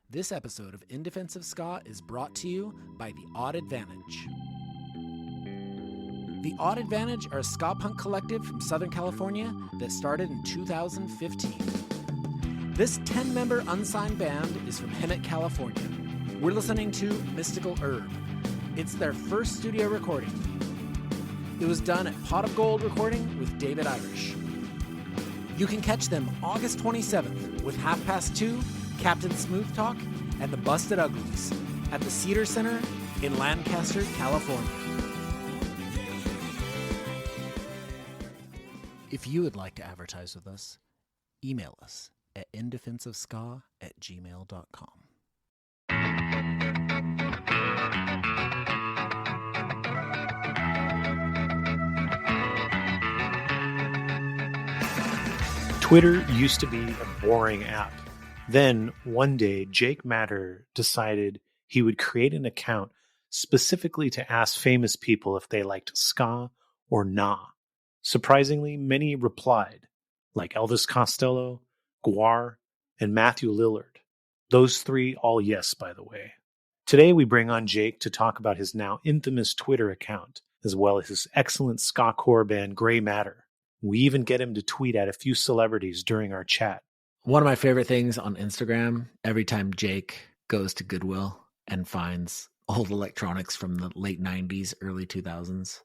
This episode of In Defense of Ska is brought to you by The Odd Advantage. The Odd Advantage are a ska punk collective from Southern California that started in 2015. This 10-member unsigned band is from Hemet, California. We're listening to Mystical Herb. It's their first studio recording. It was done at Pot of Gold Recording with David Irish. You can catch them August 27th with 2:30, Captain Smooth Talk, and the Busted Uglies at the Cedar Center in Lancaster, California. If you would like to advertise with us, email us at indefenseofska@gmail.com. Twitter used to be a boring app. Then, one day, Jake Matter decided he would create an account specifically to ask famous people if they liked Ska or Nah. Surprisingly, many replied, like Elvis Costello, Guar, and Matthew Lillard. Those three all yes, by the way. Today, we bring on Jake to talk about his now infamous Twitter account, as well as his excellent ska core band, Grey Matter. We even get him to tweet at a few celebrities during our chat. One of my favorite things on Instagram, every time Jake goes to Goodwill and finds old electronics from the late 90s, early 2000s,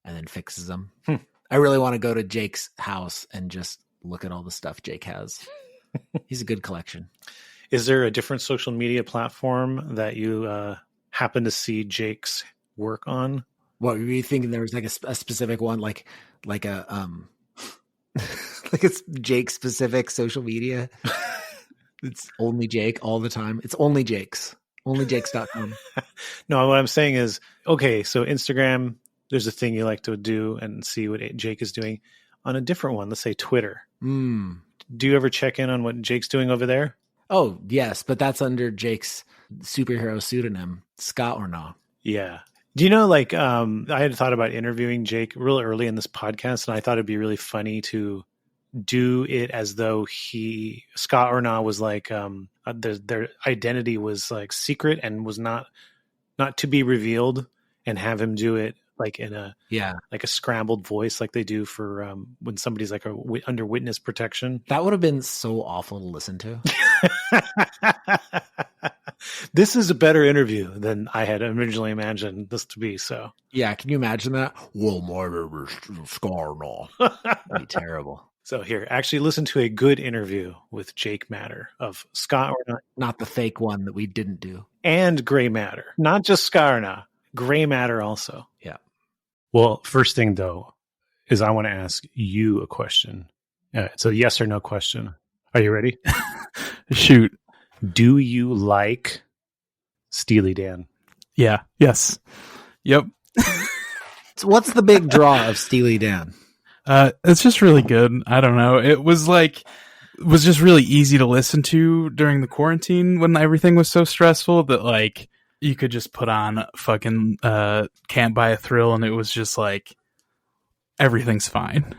and then fixes them. I really want to go to Jake's house and just look at all the stuff Jake has. He's a good collection. Is there a different social media platform that you happen to see Jake's work on? What were you thinking? There was like a specific one, like a like it's Jake specific social media. It's only Jake all the time. It's only Jake's. Onlyjakes.com. No, what I'm saying is, okay, so Instagram, there's a thing you like to do and see what Jake is doing. On a different one, let's say Twitter. Do you ever check in on what Jake's doing over there? Oh, yes, but that's under Jake's superhero pseudonym, Ska Or Nah. Yeah. Do you know, like, I had thought about interviewing Jake real early in this podcast, and I thought it'd be really funny to do it as though Ska Or Nah was like, their identity was like secret and was not to be revealed, and have him do it like in a scrambled voice, like they do for when somebody's like under witness protection. That would have been so awful to listen to. This is a better interview than I had originally imagined this to be. So yeah, can you imagine that? Well, my name is Ska Or Nah. That'd be terrible. So here, actually listen to a good interview with Jake Matter of Ska Or Nah. Not the fake one that we didn't do. And Grey Matter. Not just Ska Or Nah. Grey Matter also. Yeah. Well, first thing though, is I want to ask you a question. It's a yes or no question. Are you ready? Shoot. Do you like Steely Dan? Yeah. Yes. Yep. So what's the big draw of Steely Dan? It's just really good. I don't know. It was just really easy to listen to during the quarantine when everything was so stressful that like you could just put on fucking Can't Buy a Thrill and it was just like everything's fine.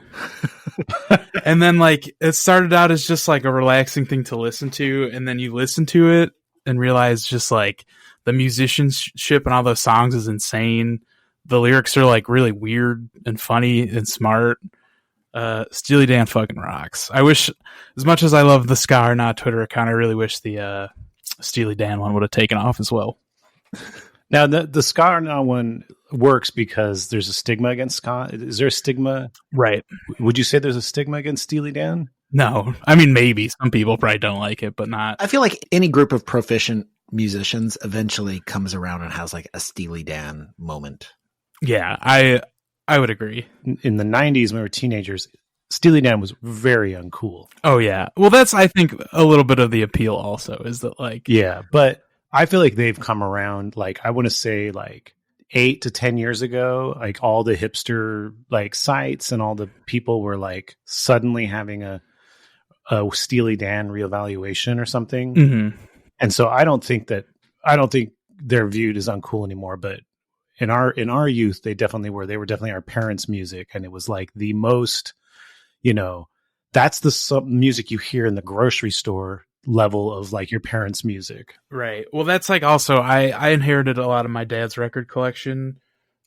And then like it started out as just like a relaxing thing to listen to, and then you listen to it and realize just like the musicianship and all those songs is insane. The lyrics are like really weird and funny and smart. Steely Dan fucking rocks. I wish, as much as I love the Ska Or Nah Twitter account, I really wish the Steely Dan one would have taken off as well. Now, the Ska Or Nah one works because there's a stigma against ska. Is there a stigma? Right. Would you say there's a stigma against Steely Dan? No. I mean, maybe. Some people probably don't like it, but not. I feel like any group of proficient musicians eventually comes around and has like a Steely Dan moment. Yeah, I would agree. In the 90s, when we were teenagers, Steely Dan was very uncool. Oh, yeah. Well, that's, I think, a little bit of the appeal also, is that like... Yeah, but I feel like they've come around, like, I want to say, like, 8 to 10 years ago, like, all the hipster, like, sites and all the people were, like, suddenly having a Steely Dan reevaluation or something. Mm-hmm. And so I don't think they're viewed as uncool anymore, but in our youth, they definitely were. They were definitely our parents' music, and it was, like, the most, you know, that's the music you hear in the grocery store level of like your parents' music. Right. Well, that's like also I inherited a lot of my dad's record collection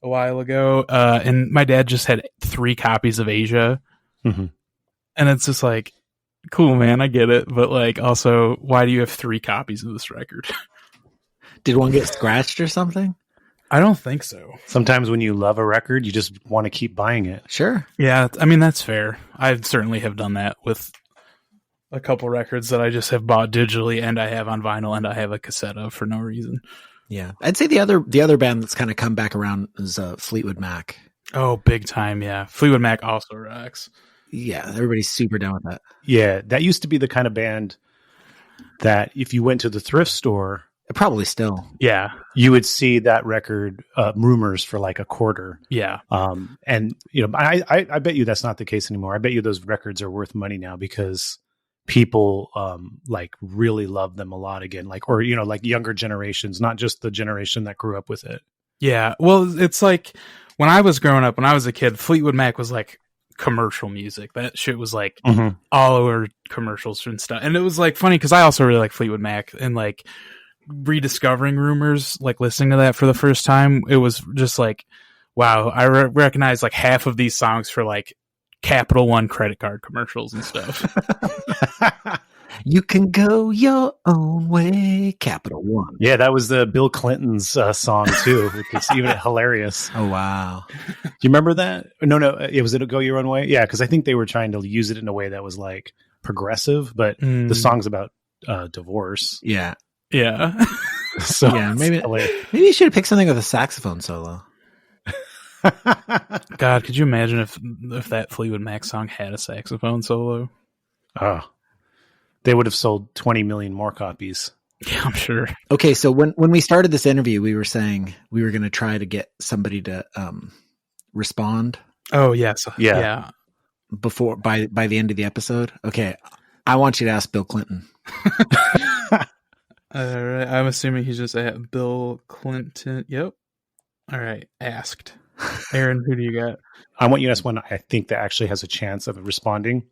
a while ago, and my dad just had 3 copies of Asia, Mm-hmm. and it's just like, cool, man, I get it, but like, also, why do you have 3 copies of this record? Did one get scratched or something? I don't think so. Sometimes when you love a record, you just want to keep buying it. Sure. Yeah, I mean, that's fair. I certainly have done that with a couple records that I just have bought digitally, and I have on vinyl, and I have a cassette of for no reason. Yeah, I'd say the other band that's kind of come back around is Fleetwood Mac. Oh, big time, yeah. Fleetwood Mac also rocks. Yeah, everybody's super down with that. Yeah, that used to be the kind of band that if you went to the thrift store, Probably still. Yeah, you would see that record Rumors for like $0.25. yeah. And you know, I bet you that's not the case anymore. I bet you those records are worth money now because people like really love them a lot again, like, or you know, like younger generations, not just the generation that grew up with it. Yeah, well, it's like when I was growing up, when I was a kid, Fleetwood Mac was like commercial music. That shit was like all over commercials and stuff. And it was like funny because I also really like Fleetwood Mac, and like rediscovering Rumors, like listening to that for the first time, it was just like, wow, I recognize like half of these songs for like Capital One credit card commercials and stuff. You can go your own way, Capital One. Yeah, that was the Bill Clinton's song too, which is even hilarious. Oh wow! Do you remember that? No, it was it Go Your Own Way? Yeah, because I think they were trying to use it in a way that was like progressive, but the song's about divorce. Yeah, yeah. So yeah, maybe you should have picked something with a saxophone solo. God, could you imagine if that Fleetwood Mac song had a saxophone solo? Oh, they would have sold 20 million more copies. Yeah, I'm sure. Okay, so when we started this interview, we were saying we were going to try to get somebody to respond. Oh yes, yeah. Before by the end of the episode. Okay, I want you to ask Bill Clinton. All right, I'm assuming he's just at Bill Clinton. Yep. All right, asked. Aaron, who do you got? I want you to ask one I think that actually has a chance of responding.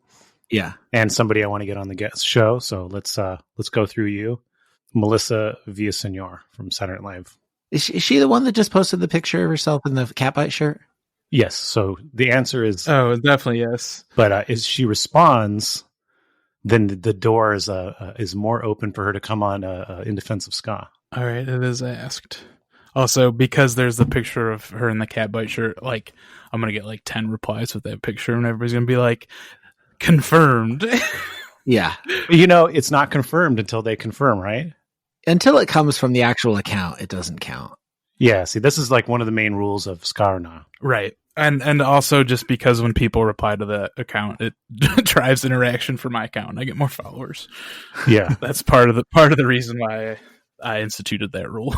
Yeah, and somebody I want to get on the guest show. So let's go through you, Melissa Villasenor from Saturday Night Live. Is she the one that just posted the picture of herself in the catbite shirt? Yes. So the answer is definitely yes. But if she responds, then the door is more open for her to come on in defense of ska. All right, it is asked. Also, because there's the picture of her in the catbite shirt, like I'm gonna get like 10 replies with that picture, and everybody's gonna be like, confirmed. Yeah. You know, it's not confirmed until they confirm, right? Until it comes from the actual account, it doesn't count. Yeah. See, this is like one of the main rules of Ska or Nah. Right. And also just because when people reply to the account, it drives interaction for my account and I get more followers. Yeah. That's part of the reason why I instituted that rule.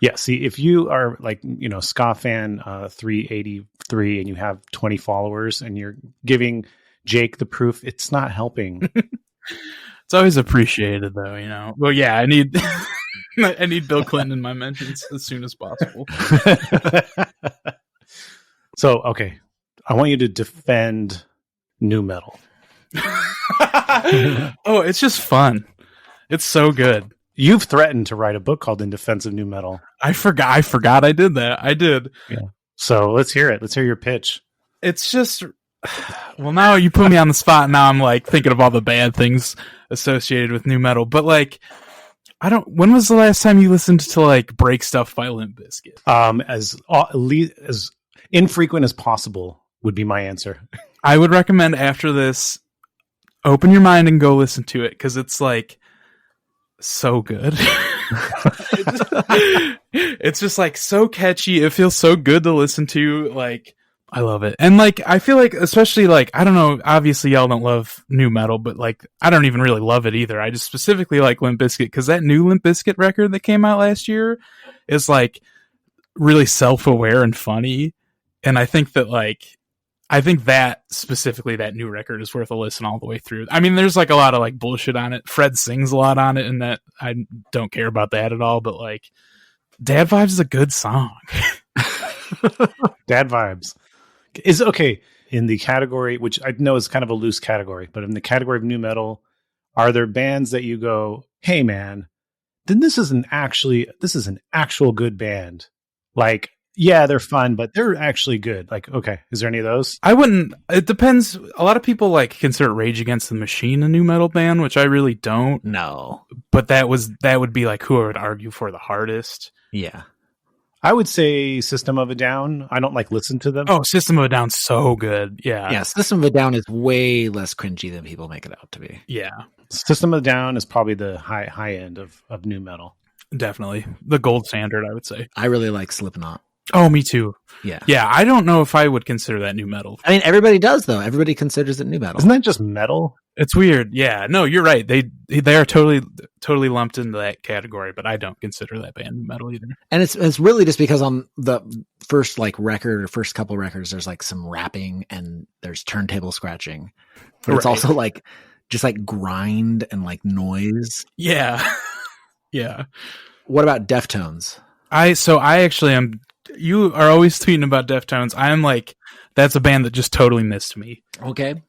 Yeah. See, if you are like, you know, Ska fan 383 and you have 20 followers and you're giving Jake the proof, it's not helping. It's always appreciated though, you know. Well, yeah, I need I need Bill Clinton in my mentions as soon as possible. So, okay. I want you to defend nu metal. Oh, it's just fun. It's so good. You've threatened to write a book called In Defense of Nu Metal. I forgot I did that. I did. Yeah. So let's hear it. Let's hear your pitch. It's just, well, now you put me on the spot. Now I'm like thinking of all the bad things associated with nu metal. But like, when was the last time you listened to like Break Stuff by Limp Bizkit? As infrequent as possible would be my answer. I would recommend after this, open your mind and go listen to it because it's like so good. It's just like so catchy. It feels so good to listen to. Like, I love it. And like, I feel like, especially like, I don't know, obviously y'all don't love nu metal, but like, I don't even really love it either. I just specifically like Limp Bizkit because that new Limp Bizkit record that came out last year is like really self-aware and funny. And I think that specifically that new record is worth a listen all the way through. I mean, there's like a lot of like bullshit on it. Fred sings a lot on it, and that I don't care about that at all. But like, Dad Vibes is a good song. Dad Vibes is okay in the category, which I know is kind of a loose category, but in the category of nu metal, Are there bands that you go, hey man, then this is an actual good band? Like, yeah, they're fun, but they're actually good. Like, okay, is there any of those? I wouldn't. It depends. A lot of people like consider Rage Against the Machine a new metal band, which I really don't. No. But that would be like who I would argue for the hardest. Yeah. I would say System of a Down. I don't like listen to them. Oh, System of a Down's so good. Yeah. Yeah, System of a Down is way less cringy than people make it out to be. Yeah. System of a Down is probably the high end of new metal. Definitely. The gold standard, I would say. I really like Slipknot. Oh, me too. Yeah. Yeah, I don't know if I would consider that new metal. I mean, everybody does, though. Everybody considers it new metal. Isn't that just metal? It's weird. Yeah. No, you're right. They are totally lumped into that category, but I don't consider that band new metal either. And it's really just because on the first record or first couple records, there's like some rapping and there's turntable scratching. But it's also like just like grind and like noise. Yeah. Yeah. What about Deftones? I actually am. You are always tweeting about Deftones. I'm like, that's a band that just totally missed me. Okay.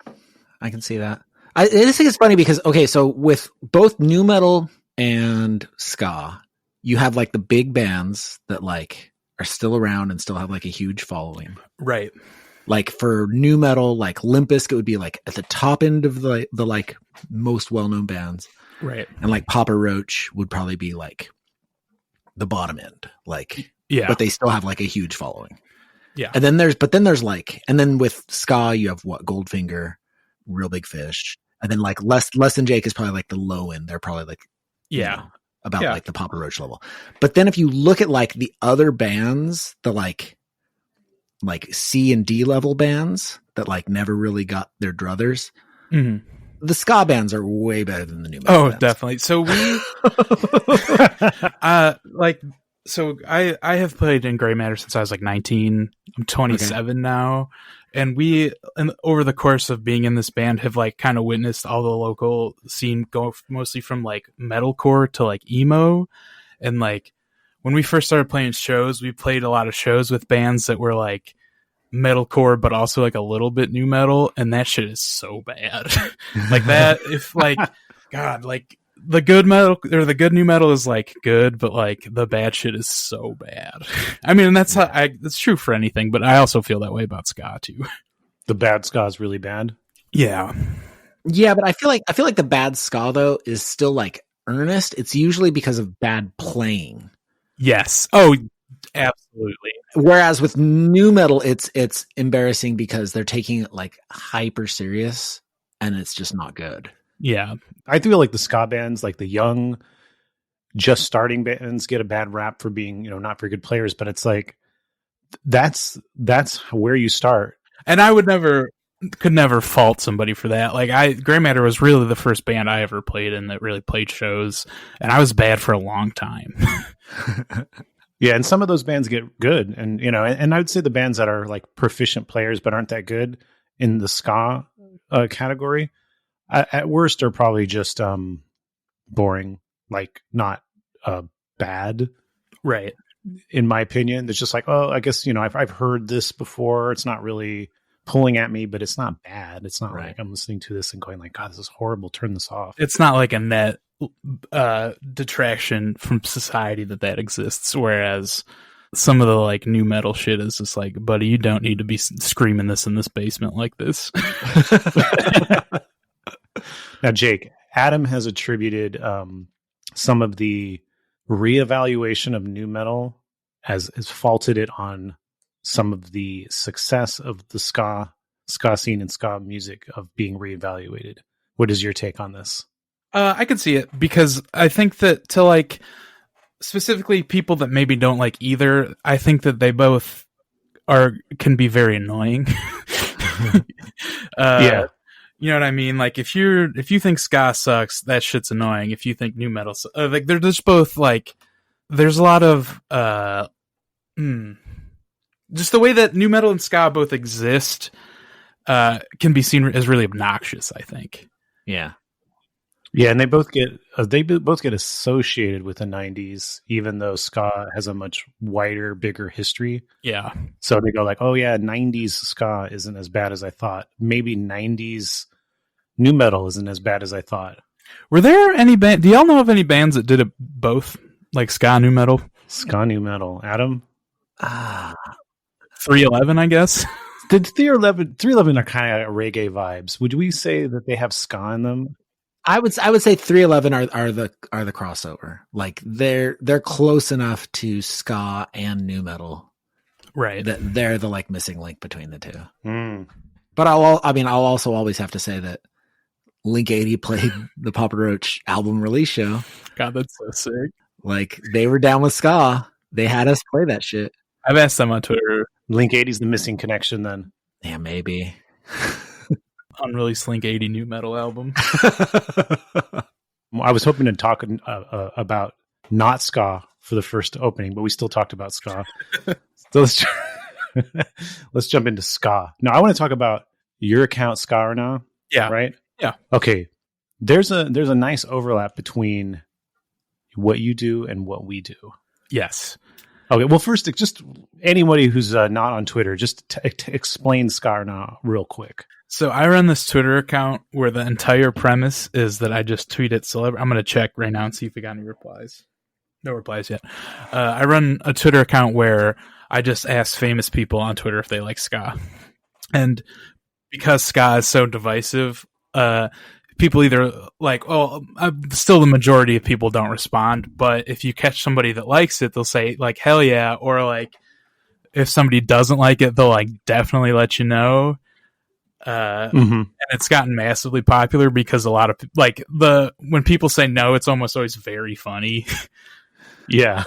I can see that. I just think it's funny because, okay, so with both new metal and ska, you have like the big bands that like are still around and still have like a huge following. Right. Like for new metal, like Limp Bizkit would be like at the top end of the like most well-known bands. Right. And like Papa Roach would probably be like the bottom end. Like, yeah. But they still have like a huge following. Yeah. And then then with ska, you have what? Goldfinger, Real Big Fish. And then like Less Than Jake is probably like the low end. They're probably like, about like the Papa Roach level. But then if you look at like the other bands, the like C and D level bands that like never really got their druthers, the ska bands are way better than the new metal bands. Definitely. So we, so I have played in Gray Matter since I was like 19. I'm 27 now. And over the course of being in this band, have like kind of witnessed all the local scene go mostly from like metalcore to like emo. And like when we first started playing shows, we played a lot of shows with bands that were like metalcore, but also like a little bit new metal. And that shit is so bad. Like that, if like, God, like the good metal or the good new metal is like good, but like the bad shit is so bad. I mean, that's that's true for anything, but I also feel that way about ska too. The bad ska is really bad. Yeah. Yeah, but I feel like the bad ska though is still like earnest. It's usually because of bad playing. Yes. Oh, absolutely. Whereas with new metal, it's embarrassing because they're taking it like hyper serious and it's just not good. Yeah. I feel like the ska bands, like the young, just starting bands, get a bad rap for being, not very good players. But it's like that's where you start. And I could never fault somebody for that. Like Gray Matter was really the first band I ever played in that really played shows, and I was bad for a long time. Yeah, and some of those bands get good, and and I would say the bands that are like proficient players but aren't that good in the ska category, at worst are probably just boring, like not bad, right? In my opinion, it's just like, oh, I guess I've heard this before. It's not really pulling at me, but it's not bad. It's not like I'm listening to this and going like, God, this is horrible. Turn this off. It's not like a net detraction from society that exists, whereas some of the like new metal shit is just like, buddy, you don't need to be screaming this in this basement like this. Now, Jake, Adam has attributed some of the reevaluation of new metal has faulted it on some of the success of the ska scene and ska music of being reevaluated. What is your take on this? I could see it, because I think that to like specifically people that maybe don't like either, I think that they both can be very annoying. Yeah. You know what I mean? Like if you think ska sucks, that shit's annoying. If you think new metal, like they're just both like, there's a lot of just the way that new metal and ska both exist can be seen as really obnoxious, I think. Yeah. Yeah, and they both get associated with the 90s, even though ska has a much wider, bigger history. Yeah. So they go like, oh yeah, 90s ska isn't as bad as I thought. Maybe 90s new metal isn't as bad as I thought. Were there any band? Do y'all know of any bands that did it both, like ska new metal? Ska new metal. Adam? 311, I guess. Did 311 are kind of reggae vibes. Would we say that they have ska in them? I would say 311 are the crossover. Like they're close enough to ska and new metal, Right? that they're the like missing link between the two. Mm. But I'll also always have to say that Link 80 played the Papa Roach album release show. God, that's so sick. Like they were down with ska. They had us play that shit. I've asked them on Twitter. Link 80's the missing connection then. Yeah, maybe. Unreleased Link 80 new metal album. I was hoping to talk about not ska for the first opening, but we still talked about ska. So let's jump into ska. Now, I want to talk about your account, Ska or Nah. Yeah. Right? Yeah. Okay. There's a nice overlap between what you do and what we do. Yes. Okay. Well, first, just anybody who's not on Twitter, just to explain Ska or Nah real quick. So I run this Twitter account where the entire premise is that I just tweet at celebrity. I'm going to check right now and see if we got any replies. No replies yet. I run a Twitter account where I just ask famous people on Twitter if they like ska. And because ska is so divisive, people either like, still the majority of people don't respond. But if you catch somebody that likes it, they'll say like, hell yeah. Or like, if somebody doesn't like it, they'll like definitely let you know. And it's gotten massively popular because a lot of like when people say no, it's almost always very funny. Yeah.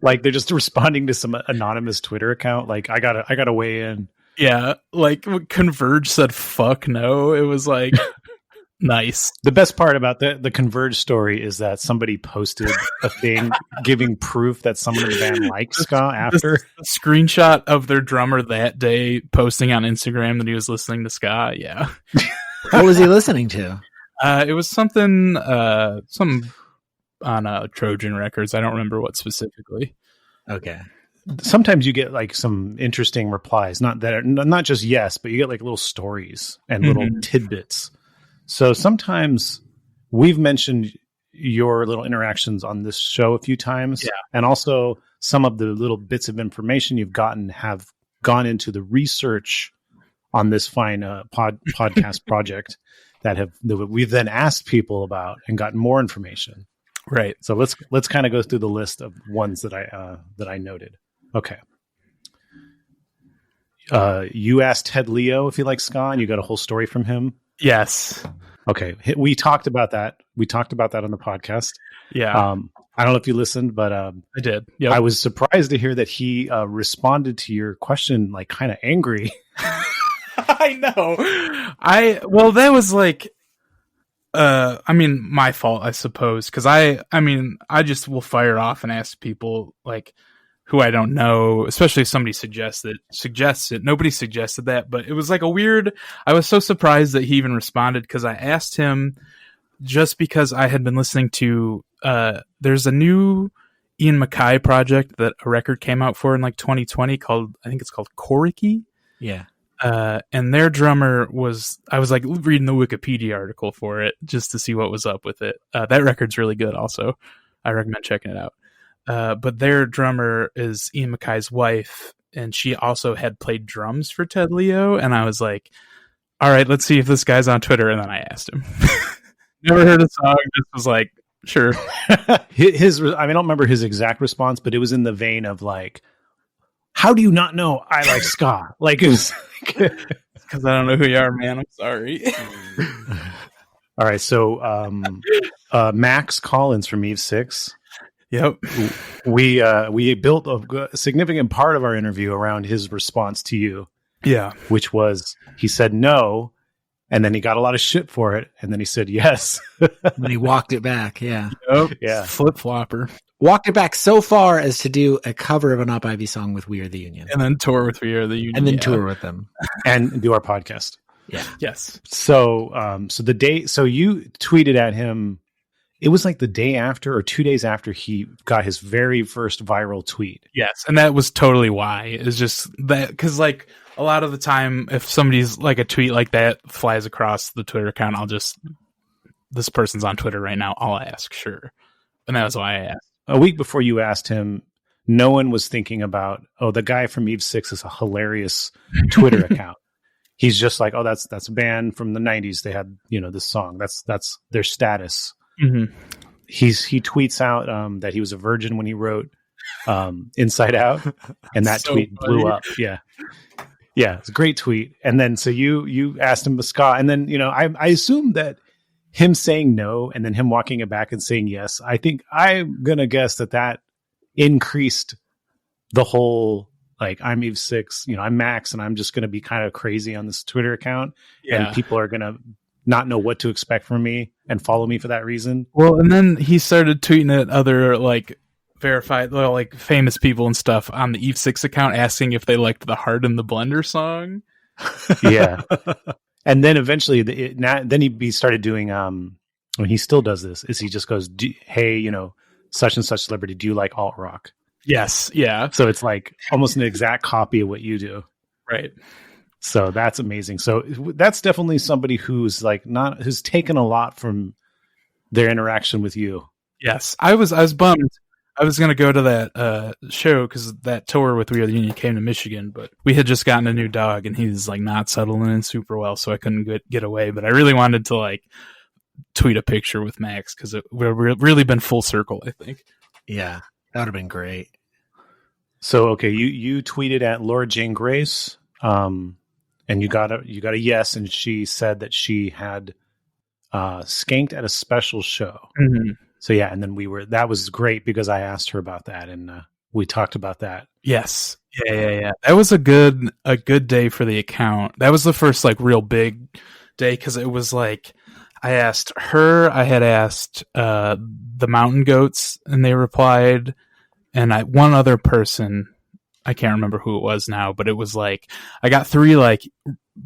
Like they're just responding to some anonymous Twitter account. Like I gotta weigh in. Yeah. Like when Converge said, fuck no. It was like, nice. The best part about the Converge story is that somebody posted a thing giving proof that someone in the band liked ska after. A screenshot of their drummer that day posting on Instagram that he was listening to ska. Yeah. What was he listening to? It was something on Trojan Records. I don't remember what specifically. Okay. Sometimes you get like some interesting replies, not just yes, but you get like little stories and little tidbits. So sometimes we've mentioned your little interactions on this show a few times. Yeah. And also some of the little bits of information you've gotten have gone into the research on this fine podcast project that we've then asked people about and gotten more information. Right. So let's kind of go through the list of ones that I noted. Okay. You asked Ted Leo if he likes ska, and you got a whole story from him. Yes. Okay. We talked about that. We talked about that on the podcast. Yeah. I don't know if you listened, but I did. Yep. I was surprised to hear that he responded to your question like kind of angry. I know. That was like, my fault, I suppose, because I just will fire off and ask people like who I don't know, especially if somebody suggests it. Nobody suggested that, but it was like I was so surprised that he even responded, because I asked him just because I had been listening to, there's a new Ian MacKaye project that a record came out for in like 2020 I think it's called Koriki. Yeah. And their drummer I was like reading the Wikipedia article for it just to see what was up with it. That record's really good also. I recommend checking it out. But their drummer is Ian MacKaye's wife, and she also had played drums for Ted Leo. And I was like, all right, let's see if this guy's on Twitter. And then I asked him. Never heard a song, just was like, sure. I don't remember his exact response, but it was in the vein of like, how do you not know I like ska? Like, it was because I don't know who you are, man. I'm sorry. All right. So, Max Collins from Eve 6. Yep. We built a significant part of our interview around his response to you. Yeah. Which was, he said no, and then he got a lot of shit for it, and then he said yes. And he walked it back. Yeah. Yep. Yeah. Flip-flopper. Walked it back so far as to do a cover of an Up Ivy song with We Are the Union. And then tour with We Are the Union. And then tour with them. And do our podcast. Yeah. Yes. So you tweeted at him, it was like the day after or 2 days after he got his very first viral tweet. Yes. And that was totally why. It's just that, because like a lot of the time, if somebody's like a tweet like that flies across the Twitter account, I'll just this person's on Twitter right now, I'll ask, sure. And that was why I asked. A week before you asked him, no one was thinking about, the guy from Eve 6 is a hilarious Twitter account. He's just like, that's a band from the 90s. They had, this song. That's their status. Mm-hmm. He tweets out that he was a virgin when he wrote Inside Out, and that tweet blew up. Yeah, it's a great tweet. And then so you asked him the ska, and then I assume that him saying no and then him walking it back and saying yes, I think I'm gonna guess that increased the whole, like, I'm Eve 6, I'm Max, and I'm just gonna be kind of crazy on this Twitter account, and people are gonna not know what to expect from me and follow me for that reason. Well, and then he started tweeting at other verified, famous people and stuff on the Eve 6 account, asking if they liked the Heart in the Blender song. Yeah. And then eventually then he started doing, when he still does this, is he just goes, hey, such and such celebrity, do you like alt rock? Yes. Yeah. So it's like almost an exact copy of what you do. Right. So that's amazing. So that's definitely somebody who's who's taken a lot from their interaction with you. Yes. I was bummed. I was going to go to that show because that tour with We Are the Union came to Michigan, but we had just gotten a new dog and he's not settling in super well, so I couldn't get away. But I really wanted to tweet a picture with Max because we've really been full circle, I think. Yeah, that would have been great. So, okay, you tweeted at Laura Jane Grace, and you got a yes, and she said that she had skanked at a special show. Mm-hmm. So yeah, and then that was great because I asked her about that, and we talked about that. Yes. Yeah. That was a good day for the account. That was the first real big day because it was I asked her, I had asked the Mountain Goats, and they replied, and one other person, I can't remember who it was now, but it was I got 3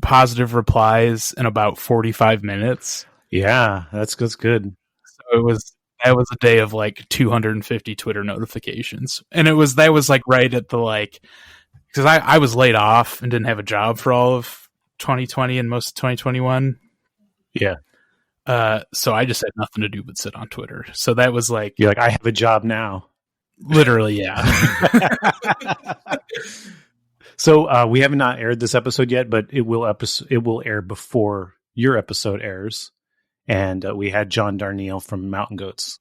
positive replies in about 45 minutes. Yeah, that's good. So that was a day of 250 Twitter notifications, and that was right at the because I was laid off and didn't have a job for all of 2020 and most of 2021. Yeah. So I just had nothing to do but sit on Twitter. So that was you're I have a job now. Literally, yeah. So we have not aired this episode yet, but it will air before your episode airs. And we had John Darnielle from Mountain Goats.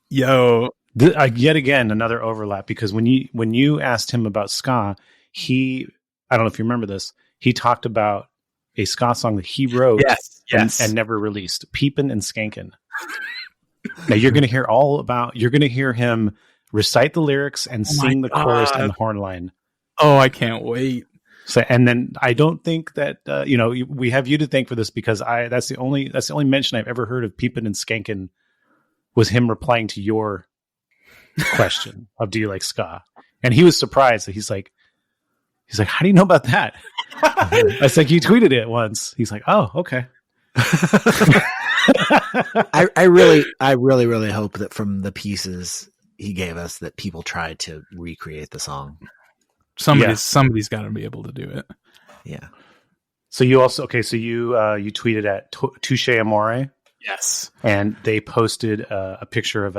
Yo. Yet again, another overlap, because when you asked him about ska, I don't know if you remember this, he talked about a ska song that he wrote and never released, Peepin' and Skankin'. Now you're going to hear him recite the lyrics and sing the chorus and the horn line. Oh, I can't wait. So, and then I don't think that we have you to thank for this, because that's the only mention I've ever heard of Peepin' and Skankin' was him replying to your question of do you like ska, and he was surprised that he's like, how do you know about that? I was like, you tweeted it once. He's like, oh, okay. I really hope that from the pieces he gave us that people tried to recreate the song. Somebody's got to be able to do it. Yeah. So you also you tweeted at Touche Amore. Yes. And they posted a picture of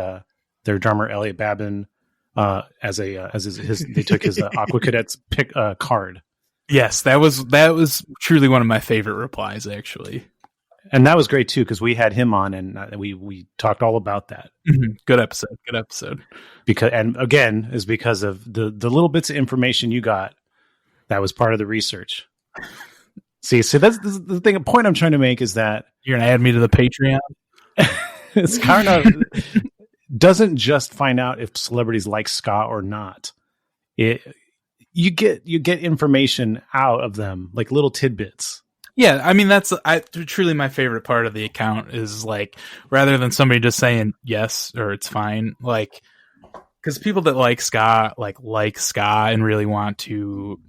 their drummer Elliot Babin they took his Aqua Cadets card. Yes, that was truly one of my favorite replies, actually. And that was great too, because we had him on and we talked all about that. Mm-hmm. Good episode. Because of the little bits of information you got, that was part of the research. See, that's the thing. A point I'm trying to make is that you're gonna add me to the Patreon. It's kind of doesn't just find out if celebrities like ska or not. You get information out of them, like little tidbits. Yeah, I mean that's truly my favorite part of the account is rather than somebody just saying yes or it's fine, because people that like ska like ska and really want to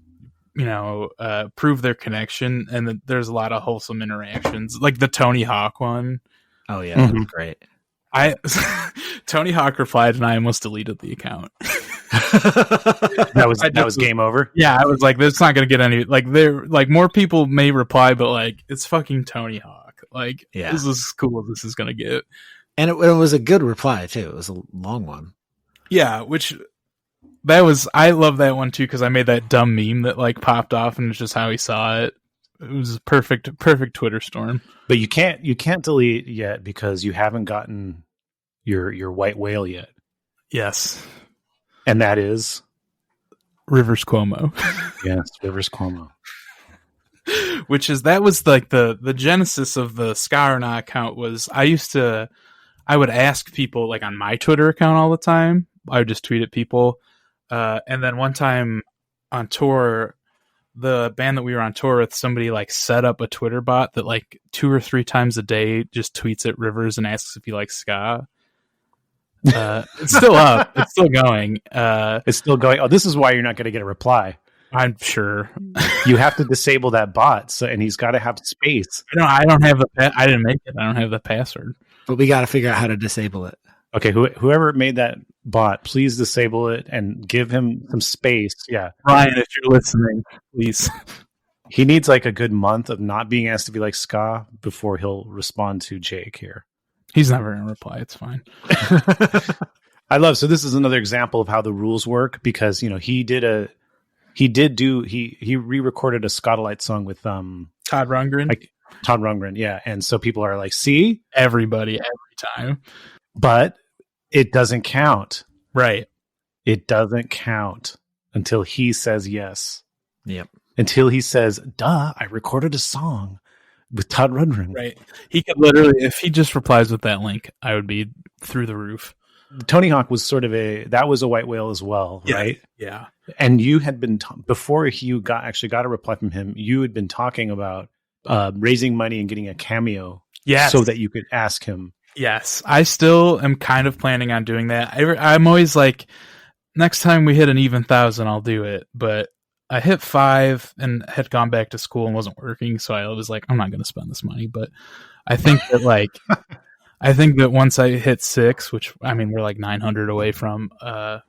prove their connection, and there's a lot of wholesome interactions, like the Tony Hawk one. Oh yeah, mm-hmm. That's great. Tony Hawk replied and I almost deleted the account. that was game over. Yeah, I was like, "This not going to get any." More people may reply, but it's fucking Tony Hawk. Like, Yeah. this is as cool as this is going to get. And it was a good reply too. It was a long one. Yeah, I love that one too, because I made that dumb meme that like popped off, and it's just how he saw it. It was a perfect Twitter storm. But you can't delete yet because you haven't gotten your white whale yet. Yes. And that is Rivers Cuomo. Yes, Rivers Cuomo. That was like the genesis of the Ska Or Nah account. Was I would ask people like on my Twitter account all the time. I would just tweet at people. And then one time on tour, the band that we were on tour with, somebody like set up a Twitter bot that like 2 or 3 times a day just tweets at Rivers and asks if he likes ska. It's still up. It's still going. It's still going. Oh, this is why you're not going to get a reply. I'm sure. You have to disable that bot, and he's got to have space. I don't have I didn't make it. I don't have the password. But we got to figure out how to disable it. Okay, whoever made that bot, please disable it and give him some space. Yeah. Ryan, if you're listening, please. He needs like a good month of not being asked if he likes ska before he'll respond to Jake here. He's never going to reply. It's fine. So this is another example of how the rules work, because, you know, he re-recorded a Scotalight song with Todd Rundgren. Todd Rundgren, yeah. And so people are like, see? Everybody, every time. But it doesn't count. Right. It doesn't count until he says yes. Yep. Until he says, duh, I recorded a song with Todd Rundgren. Right. He could literally, if he just replies with that link, I would be through the roof. Tony Hawk was that was a white whale as well, yeah. right? Yeah. And you had been, before you got a reply from him, you had been talking about raising money and getting a cameo. Yes. So that you could ask him. Yes. I still am kind of planning on doing that. I'm always like, next time we hit an even 1,000, I'll do it. But I hit 5 and had gone back to school and wasn't working. So I was like, I'm not going to spend this money. But I think that once I hit 6, which I mean, we're like 900 away from, I'm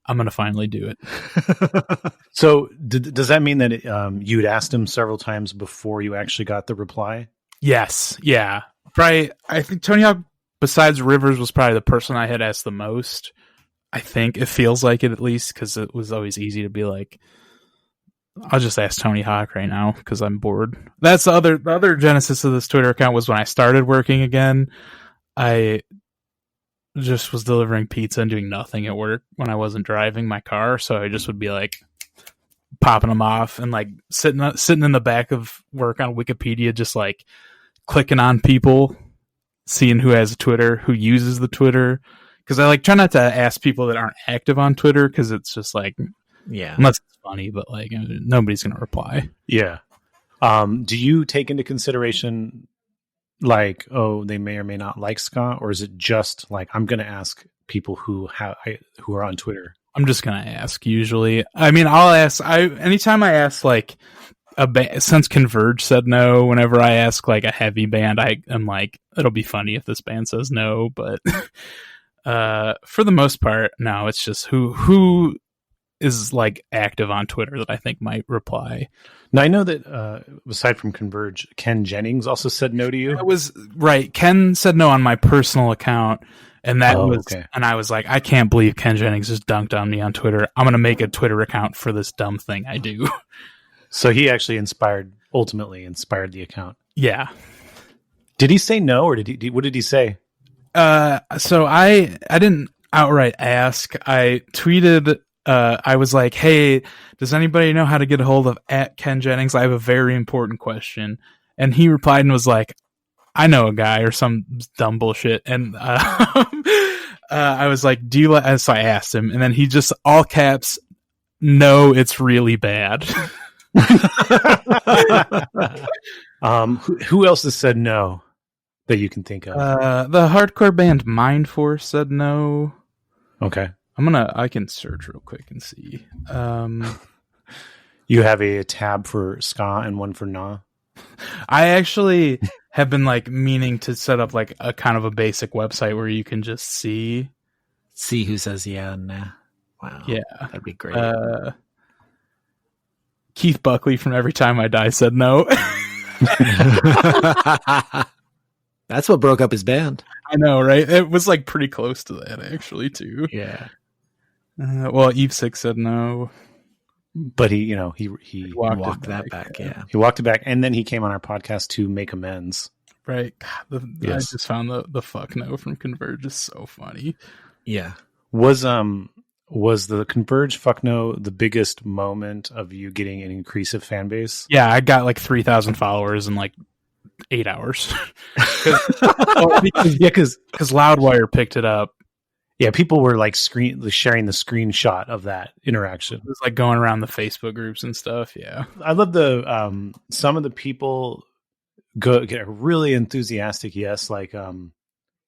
going to finally do it. So does that mean that you'd asked him several times before you actually got the reply? Yes. Yeah. Probably. I think Tony Hawk, besides Rivers, was probably the person I had asked the most. I think it feels like it, at least, because it was always easy to be like, I'll just ask Tony Hawk right now because I'm bored. That's the other genesis of this Twitter account was when I started working again. I just was delivering pizza and doing nothing at work when I wasn't driving my car. So I just would be like popping them off and like sitting in the back of work on Wikipedia, just like clicking on people, seeing who has a Twitter, who uses the Twitter. Because I like try not to ask people that aren't active on Twitter, because it's just like, yeah, unless it's funny, but like nobody's going to reply. Yeah. Do you take into consideration like, oh, they may or may not like ska, or is it just like, I'm going to ask people who are on Twitter? I'm just going to ask usually. I mean, I'll ask, anytime I ask like since Converge said no, whenever I ask like a heavy band, I'm like, it'll be funny if this band says no, but for the most part, no, it's just who is like active on Twitter that I think might reply. Now I know that aside from Converge, Ken Jennings also said no to you. That was right. Ken said no on my personal account, and and I was like, I can't believe Ken Jennings just dunked on me on Twitter. I'm going to make a Twitter account for this dumb thing I do. So he actually ultimately inspired the account. Yeah. Did he say no, or what did he say? So I didn't outright ask. I tweeted. I was like, hey, does anybody know how to get a hold of @Ken Jennings? I have a very important question. And he replied and was like, I know a guy, or some dumb bullshit. And I was like, do you let? So I asked him, and then he just all caps, no, it's really bad. Who else has said no that you can think of? The hardcore band Mind Force said no. Okay. I can search real quick and see. You have a tab for ska and one for nah. I actually have been like meaning to set up like a kind of a basic website where you can just see who says yeah and nah. Wow. Yeah. That'd be great. Keith Buckley from Every Time I Die said no. That's what broke up his band. I know, right? It was like pretty close to that, actually, too. Yeah. Well, Eve Six said no. But he Walked that back. Yeah. he walked it back, and then he came on our podcast to make amends. Right. God, Yes. I just found the fuck no from Converge is so funny. Yeah. Was the Converge fuck no the biggest moment of you getting an increasive fan base? Yeah, I got like 3,000 followers in like 8 hours. Because Loudwire picked it up. Yeah, people were like sharing the screenshot of that interaction. It was like going around the Facebook groups and stuff. Yeah. I love the some of the people get a really enthusiastic yes, like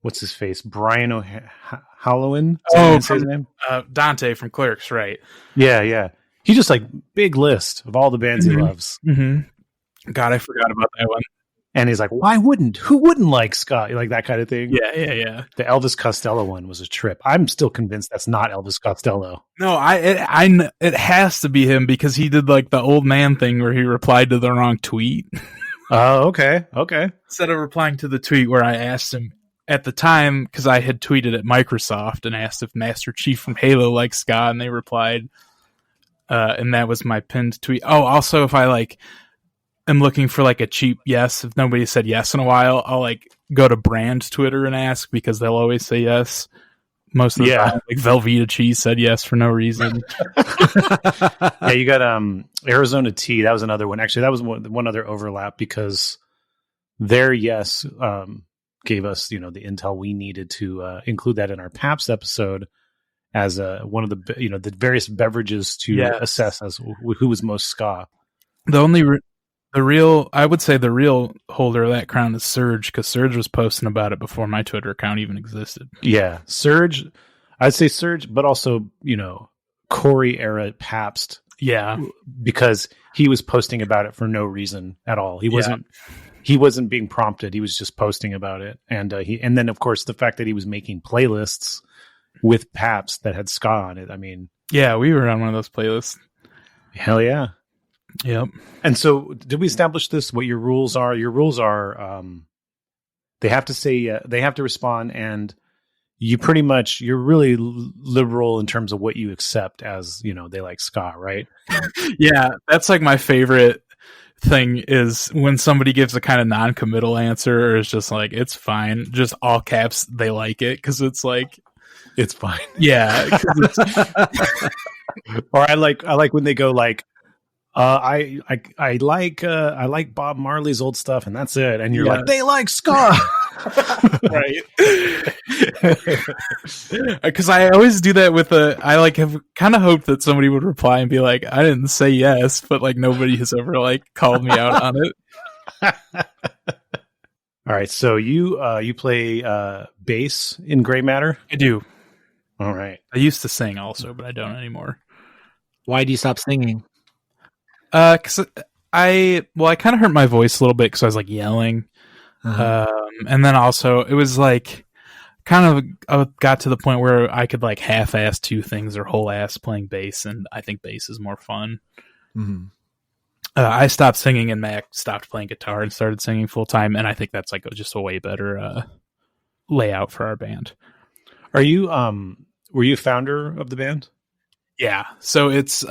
what's his face? Brian O'Halloran? Say his name? Dante from Clerks, right? Yeah. He just like big list of all the bands he loves. Mm-hmm. God, I forgot about that one. And he's like, who wouldn't like ska? Like that kind of thing. Yeah. The Elvis Costello one was a trip. I'm still convinced that's not Elvis Costello. No, it has to be him because he did like the old man thing where he replied to the wrong tweet. Oh, okay. Instead of replying to the tweet where I asked him at the time, because I had tweeted at Microsoft and asked if Master Chief from Halo likes ska, and they replied, and that was my pinned tweet. Oh, also if I like am looking for like a cheap yes, if nobody said yes in a while, I'll like go to brand Twitter and ask because they'll always say yes. Most of the time, like Velveeta Cheese said yes for no reason. Yeah, you got Arizona Tea. That was another one. Actually, that was one other overlap because their yes gave us the intel we needed to include that in our Pabst episode as one of the the various beverages to assess as who was most ska. I would say the real holder of that crown is Surge, because Surge was posting about it before my Twitter account even existed. Yeah, Surge. I'd say Surge, but also, Corey era Pabst. Yeah. Because he was posting about it for no reason at all. He wasn't being prompted. He was just posting about it. And and then of course the fact that he was making playlists with Pabst that had ska on it. I mean, yeah, we were on one of those playlists. Hell yeah. Yep. And so, did we establish this? What your rules are? Your rules are they have to say they have to respond, and you're really liberal in terms of what you accept as they like ska, right? Yeah, that's like my favorite thing is when somebody gives a kind of non-committal answer, or it's just like it's fine, just all caps. They like it because it's like it's fine. Yeah. Or I like when they go like. I like Bob Marley's old stuff, and that's it. And you're like, they like ska, right? Because I always do that with I like have kind of hoped that somebody would reply and be like, I didn't say yes, but like nobody has ever like called me out on it. All right, so you play bass in Gray Matter? I do. All right. I used to sing also, but I don't anymore. Why do you stop singing? Because I kind of hurt my voice a little bit because I was like yelling, and then also it was like kind of got to the point where I could like half-ass two things or whole-ass playing bass, and I think bass is more fun. Mm-hmm. I stopped singing, and Mac stopped playing guitar and started singing full time, and I think that's like just a way better layout for our band. Are you were you founder of the band? Yeah, so it's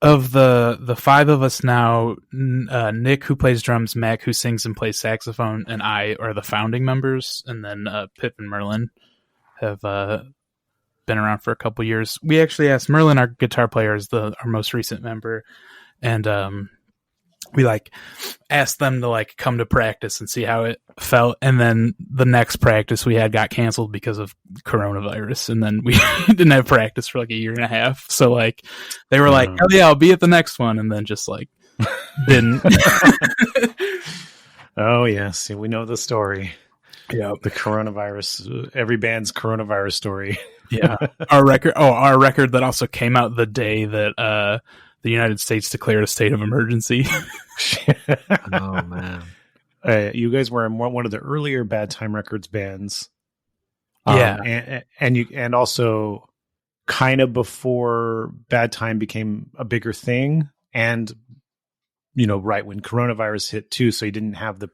of the five of us now, Nick, who plays drums, Mac, who sings and plays saxophone, and I are the founding members. And then Pip and Merlin have been around for a couple years. We actually asked Merlin, our guitar player, is our most recent member, and we like asked them to like come to practice and see how it felt. And then the next practice we had got canceled because of coronavirus. And then we didn't have practice for like a year and a half. So like they were like, hell yeah, I'll be at the next one. And then just like didn't. Oh yes. We know the story. Yeah. The coronavirus, every band's coronavirus story. Yeah. Our record that also came out the day that, the United States declared a state of emergency. Oh man! You guys were in one of the earlier Bad Time Records bands, and also kind of before Bad Time became a bigger thing, and right when coronavirus hit too, so you didn't have the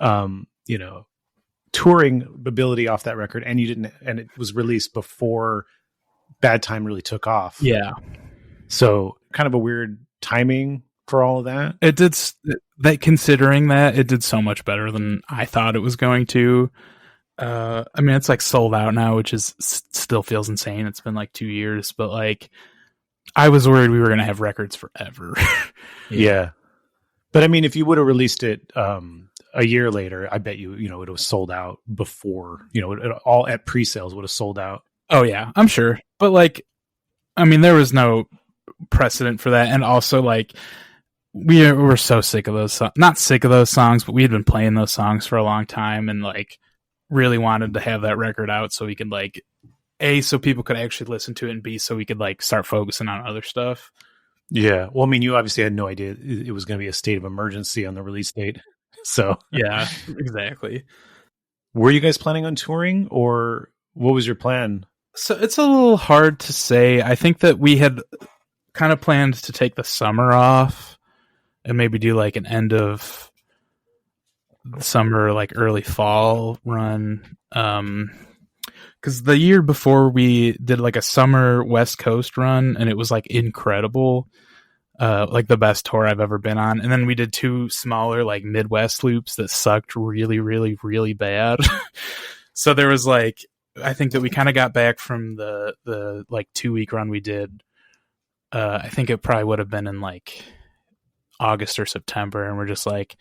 you know, touring ability off that record, and you didn't, and it was released before Bad Time really took off. Yeah. So kind of a weird timing for all of that. It did that, considering that it did so much better than I thought it was going to. I mean, it's like sold out now, which is still feels insane. It's been like 2 years, but like I was worried we were going to have records forever. Yeah. But I mean, if you would have released it a year later, I bet you know, it was sold out before, you know, it all at pre-sales would have sold out. Oh yeah, I'm sure. But like, I mean, there was no precedent for that. And also like, we were so sick of those not sick of those songs, but we had been playing those songs for a long time and like really wanted to have that record out so we could like, A, so people could actually listen to it, and B, so we could like start focusing on other stuff. Yeah. Well, I mean, you obviously had no idea it was going to be a state of emergency on the release date. So yeah, exactly. Were you guys planning on touring, or what was your plan? So it's a little hard to say. I think that we had kind of planned to take the summer off and maybe do like an end of summer, like early fall run. Because the year before we did like a summer West Coast run, and it was like incredible, like the best tour I've ever been on. And then we did 2 smaller like Midwest loops that sucked really, really, really bad. So there was like, I think that we kind of got back from the like 2-week run we did. I think it probably would have been in like August or September, and we're just like,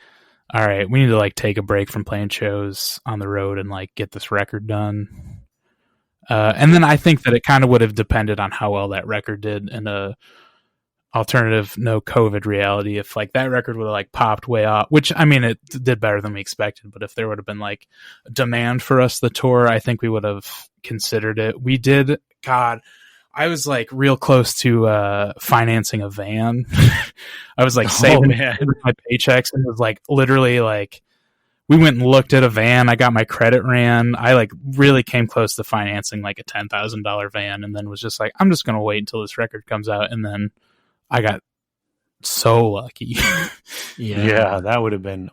all right, we need to like take a break from playing shows on the road and like get this record done. And then I think that it kind of would have depended on how well that record did in a alternative no COVID reality. If like that record would have like popped way off, which I mean, it did better than we expected, but if there would have been like demand for us to tour, I think we would have considered it. We did. God, I was like real close to financing a van. I was like saving my paychecks, and it was like literally like, we went and looked at a van. I got my credit ran. I like really came close to financing like a $10,000 van, and then was just like, I'm just going to wait until this record comes out. And then I got so lucky. Yeah, that would have been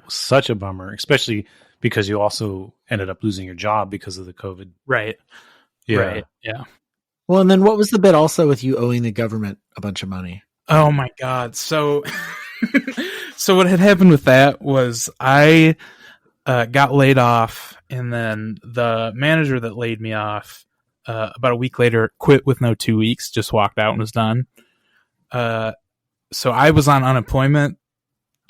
such a bummer, especially because you also ended up losing your job because of the COVID. Right. Yeah. Right. Yeah. Well, and then what was the bit also with you owing the government a bunch of money? Oh my God. So, so what had happened with that was I got laid off, and then the manager that laid me off about a week later quit with no 2 weeks, just walked out and was done. So I was on unemployment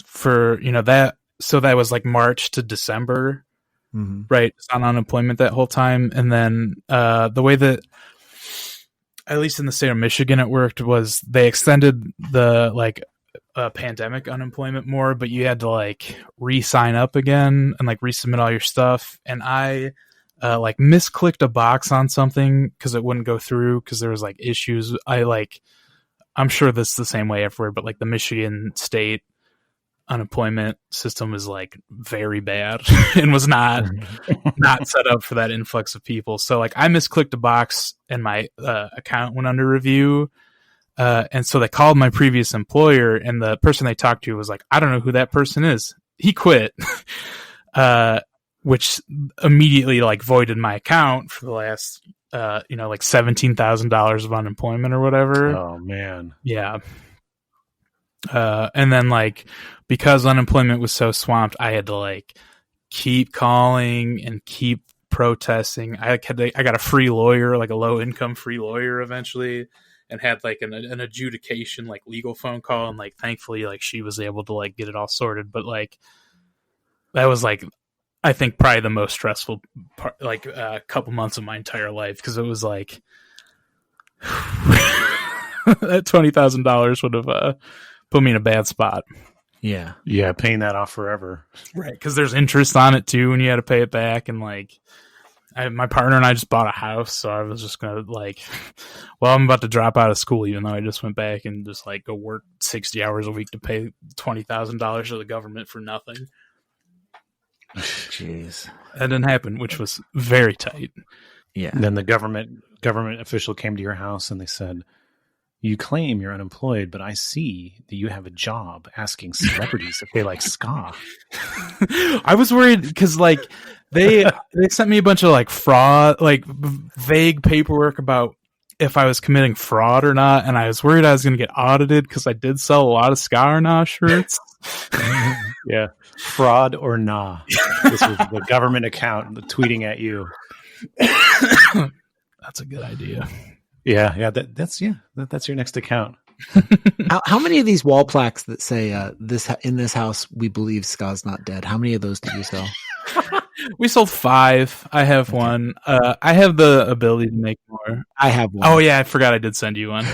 for, you know, that. So that was like March to December, right? On unemployment that whole time. And then the way that, at least in the state of Michigan, it worked was they extended the like pandemic unemployment more, but you had to like re-sign up again and like resubmit all your stuff. And I like misclicked a box on something because it wouldn't go through because there was like issues. I'm sure this is the same way everywhere, but like the Michigan state unemployment system is like very bad and was not set up for that influx of people. So like I misclicked a box and my account went under review. And so they called my previous employer, and the person they talked to was like, I don't know who that person is. He quit, which immediately like voided my account for the last, you know, like $17,000 of unemployment or whatever. Oh man. Yeah. And then like, because unemployment was so swamped, I had to like keep calling and keep protesting. I got a free lawyer, like a low income free lawyer eventually, and had like an adjudication, like legal phone call. And like, thankfully, like she was able to like get it all sorted. But like, that was like, I think probably the most stressful part, like a couple months of my entire life. Cause it was like, that $20,000 would have put me in a bad spot. Yeah. Yeah. Paying that off forever. Right. Cause there's interest on it too, and you had to pay it back. And like, my partner and I just bought a house. So I was just going to like, well, I'm about to drop out of school, even though I just went back and just like go work 60 hours a week to pay $20,000 to the government for nothing. Jeez. That didn't happen, which was very tight. Yeah. And then the government official came to your house and they said, You claim you're unemployed, but I see that you have a job asking celebrities if they like ska. I was worried because like they sent me a bunch of like fraud, like vague paperwork about if I was committing fraud or not, and I was worried I was going to get audited because I did sell a lot of Ska or Nah shirts. Yeah, fraud or nah. This was the government account tweeting at you. That's a good idea. Yeah. That's your next account. How many of these wall plaques that say in this house we believe ska's not dead? How many of those did you sell? We sold 5. I have one. I have the ability to make more. I have one. Oh yeah, I forgot I did send you one.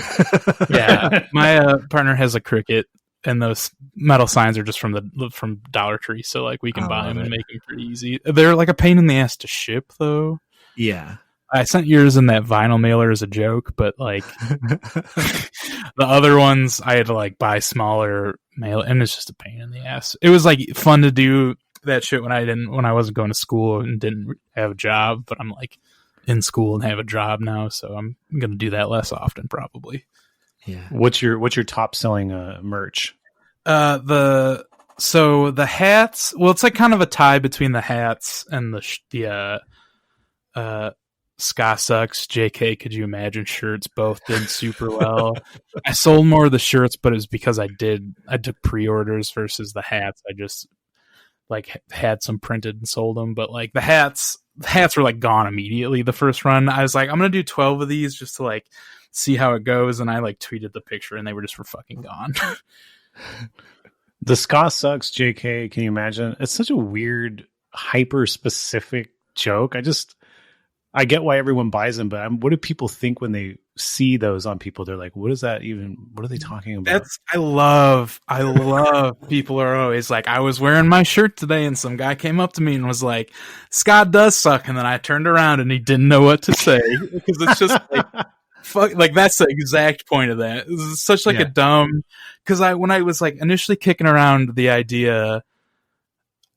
Yeah, my partner has a Cricut, and those metal signs are just from Dollar Tree, so like we can buy them and make them pretty easy. They're like a pain in the ass to ship, though. Yeah. I sent yours in that vinyl mailer as a joke, but like the other ones I had to like buy smaller mail, and it's just a pain in the ass. It was like fun to do that shit when I wasn't going to school and didn't have a job, but I'm like in school and have a job now, so I'm going to do that less often probably. Yeah. What's your top selling merch? The hats, well, it's like kind of a tie between the hats and the Ska Sucks, JK, could you imagine shirts? Both did super well. I sold more of the shirts, but it was because I took pre-orders versus the hats. I just like had some printed and sold them, but like the hats were like gone immediately the first run. I was like, I'm gonna do 12 of these just to like see how it goes, and I like tweeted the picture and they were fucking gone. The Ska Sucks, JK, can you imagine? It's such a weird, hyper specific joke. I get why everyone buys them, but what do people think when they see those on people? They're like, what are they talking about? I love people are always like, I was wearing my shirt today and some guy came up to me and was like, Scott does suck. And then I turned around and he didn't know what to say because it's just like, fuck, like that's the exact point of that. It's such like a dumb, because when I was like initially kicking around the idea,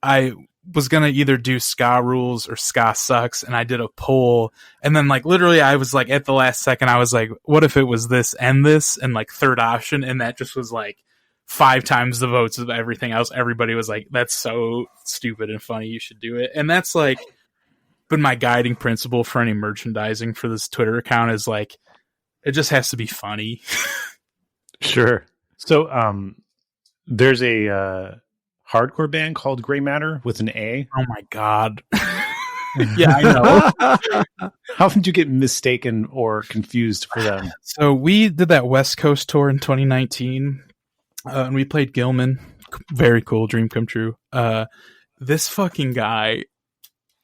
I was gonna either do Ska Rules or Ska Sucks, and I did a poll, and then like literally I was like at the last second I was like, what if it was this and like third option, and that just was like 5 times the votes of everything else. Everybody was like, that's so stupid and funny, you should do it. And that's like been my guiding principle for any merchandising for this Twitter account, is like it just has to be funny. Sure. So there's a hardcore band called Gray Matter with an A. Oh my god. Yeah, I know. How did you get mistaken or confused for them? So we did that West Coast tour in 2019, and we played Gilman. Very cool, dream come true. This fucking guy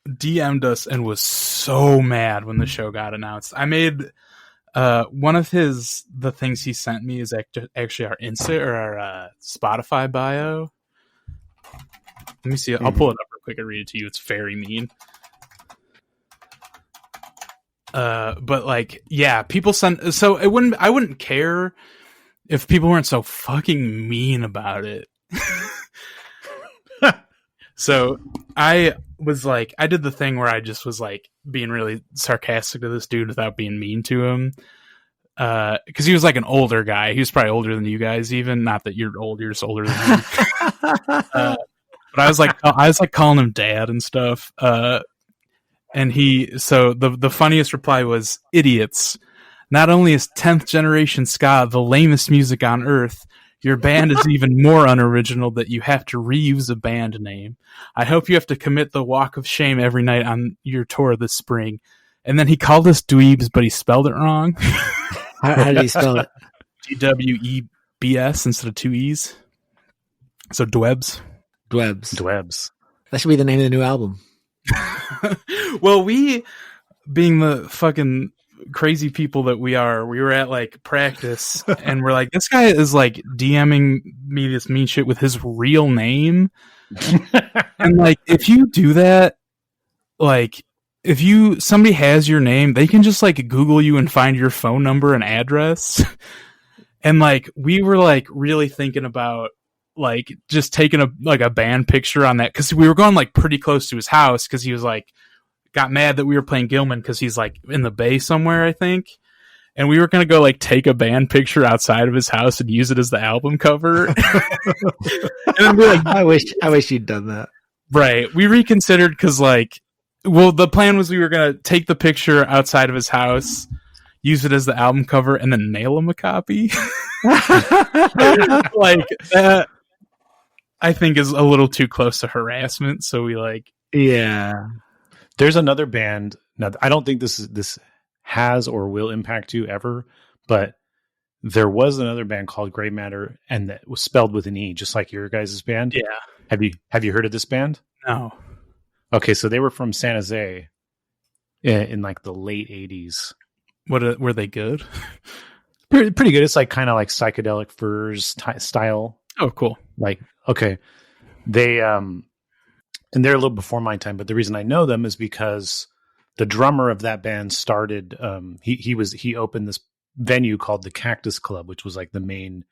DM'd us and was so mad when the show got announced. I made one of the things he sent me is actually our Insta or our Spotify bio. Let me see. I'll pull it up real quick and read it to you. It's very mean. But like, yeah, people send. So I wouldn't care if people weren't so fucking mean about it. So I was like, I did the thing where I just was like being really sarcastic to this dude without being mean to him. Because he was like an older guy. He was probably older than you guys, even. Not that you're old, you're just older than me. But I was like calling him dad and stuff. And the funniest reply was, idiots. Not only is 10th generation ska the lamest music on earth, your band is even more unoriginal that you have to reuse a band name. I hope you have to commit the walk of shame every night on your tour this spring. And then he called us dweebs, but he spelled it wrong. How did he spell it? DWEBS instead of 2 E's. So dwebs. Dwebs. That should be the name of the new album. Well, we, being the fucking crazy people that we were at like practice and we're like, this guy is like DMing me this mean shit with his real name. And like, if you do that, like, if somebody has your name, they can just like Google you and find your phone number and address. And like, we were like really thinking about like just taking a band picture on that, because we were going like pretty close to his house, because he was like got mad that we were playing Gilman because he's like in the Bay somewhere, I think. and we were gonna go like take a band picture outside of his house and use it as the album cover. And then we're like, I wish you'd done that. right. We reconsidered because like, well, the plan was we were gonna take the picture outside of his house, use it as the album cover, and then mail him a copy. Like that, I think is a little too close to harassment. So we like, Yeah. There's another band. Now, I don't think this has or will impact you ever, but there was another band called Gray Matter, and that was spelled with an E, just like your guys' band. yeah, Have you heard of this band? no, Okay, so they were from San Jose in like the late 80s. what were they good? Pretty good. It's like kind of like psychedelic furs style. Oh, cool. Like, okay, they and they're a little before my time, but the reason I know them is because the drummer of that band started. He opened this venue called the Cactus Club, which was like the main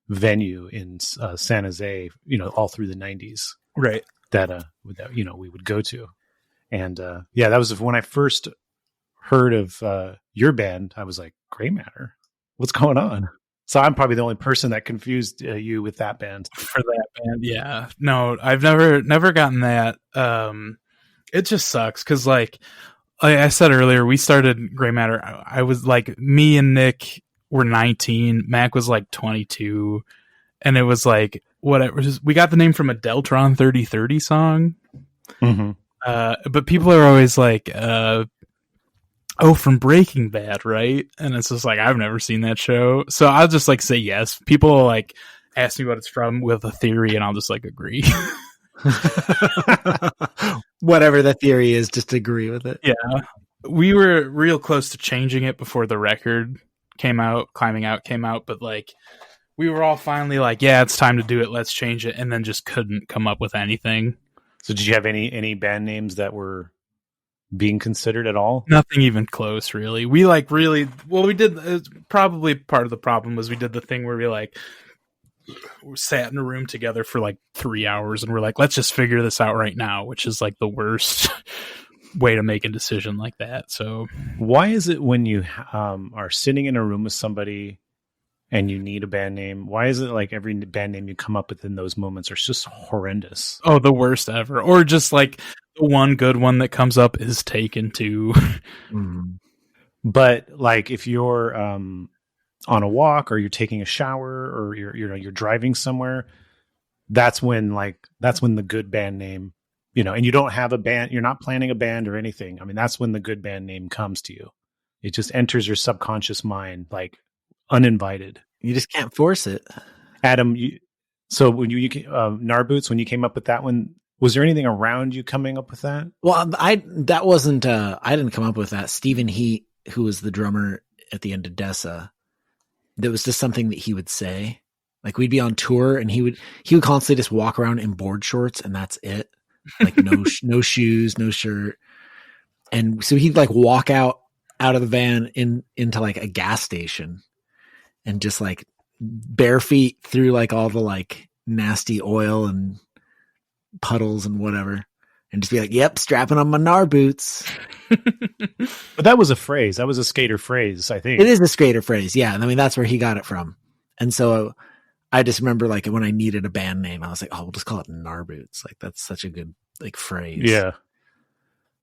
venue in San Jose, all through the 90s. Right. That we would go to, and that was when I first heard of your band. I was like, Gray Matter, what's going on? So I'm probably the only person that confused you with that band. For that band, yeah. No, I've never gotten that. It just sucks because like I said earlier, we started Gray Matter. I was like, me and Nick were 19, Mac was like 22, and it was like whatever. We got the name from a Deltron 3030 song. Mm-hmm. But people are always like, oh, from Breaking Bad, right? And it's just like, I've never seen that show. So I'll just like say yes. People will, like ask me what it's from with a theory, and I'll just like agree. Whatever the theory is, just agree with it. Yeah. We were real close to changing it before the record came out, Climbing Out came out, but like we were all finally like, yeah, it's time to do it. Let's change it. And then just couldn't come up with anything. So did you have any band names that were being considered at all? Nothing even close, really. We like really, well, we did, probably part of the problem was we did the thing where we sat in a room together for like 3 hours and we're like, let's just figure this out right now, which is like the worst way to make a decision like that. So why is it when you are sitting in a room with somebody and you need a band name, why is it like every band name you come up with in those moments are just horrendous? Oh, the worst ever. Or just like the one good one that comes up is taken too. Mm. But like if you're on a walk or you're taking a shower or you're driving somewhere, that's when the good band name, and you don't have a band, you're not planning a band or anything. I mean, that's when the good band name comes to you. It just enters your subconscious mind like uninvited. You just can't force it. Adam, so when you Narboots, when you came up with that one, was there anything around you coming up with that? Well, that wasn't, I didn't come up with that. Stephen Heat, who was the drummer at the end of Dessa, that was just something that he would say. Like we'd be on tour and he would constantly just walk around in board shorts and that's it. Like no shoes, no shirt. And so he'd like walk out of the van into like a gas station and just like bare feet through like all the like nasty oil and puddles and whatever. And just be like, yep, strapping on my Nar boots. But that was a phrase. That was a skater phrase, I think. It is a skater phrase. Yeah. I mean, that's where he got it from. And so I just remember like when I needed a band name, I was like, oh, we'll just call it Nar boots. Like that's such a good like phrase. Yeah.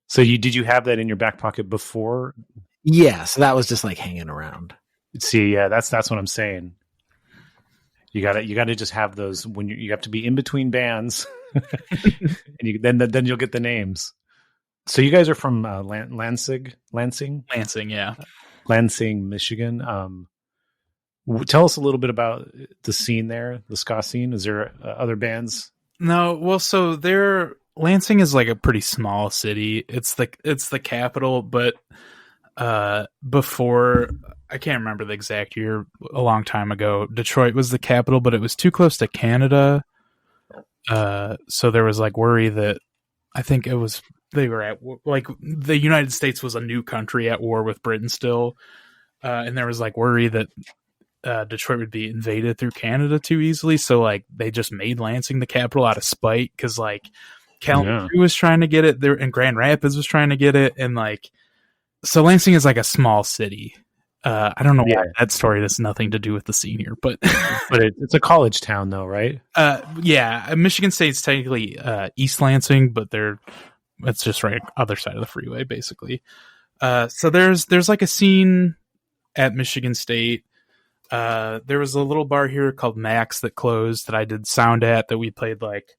So did you have that in your back pocket before? Yeah. So that was just like hanging around. See, yeah, that's what I'm saying. You gotta just have those when you have to be in between bands, and then you'll get the names. So you guys are from Lansing, Yeah. Lansing, Michigan. Tell us a little bit about the scene there, the ska scene. Is there other bands? No, well, so Lansing is like a pretty small city. It's the capital, but before, I can't remember the exact year, a long time ago, Detroit was the capital, but it was too close to Canada. So there was like worry that I think they were at like the United States was a new country at war with Britain still. And there was like worry that Detroit would be invaded through Canada too easily. So like they just made Lansing the capital out of spite. Cause like Kalamazoo was trying to get it there and Grand Rapids was trying to get it. And like, so Lansing is like a small city. I don't know why that story has nothing to do with the scene here, but but it's a college town though, right? Yeah, Michigan State's technically East Lansing, but it's just right other side of the freeway, basically. So there's like a scene at Michigan State. There was a little bar here called Mac's that closed that I did sound at, that we played like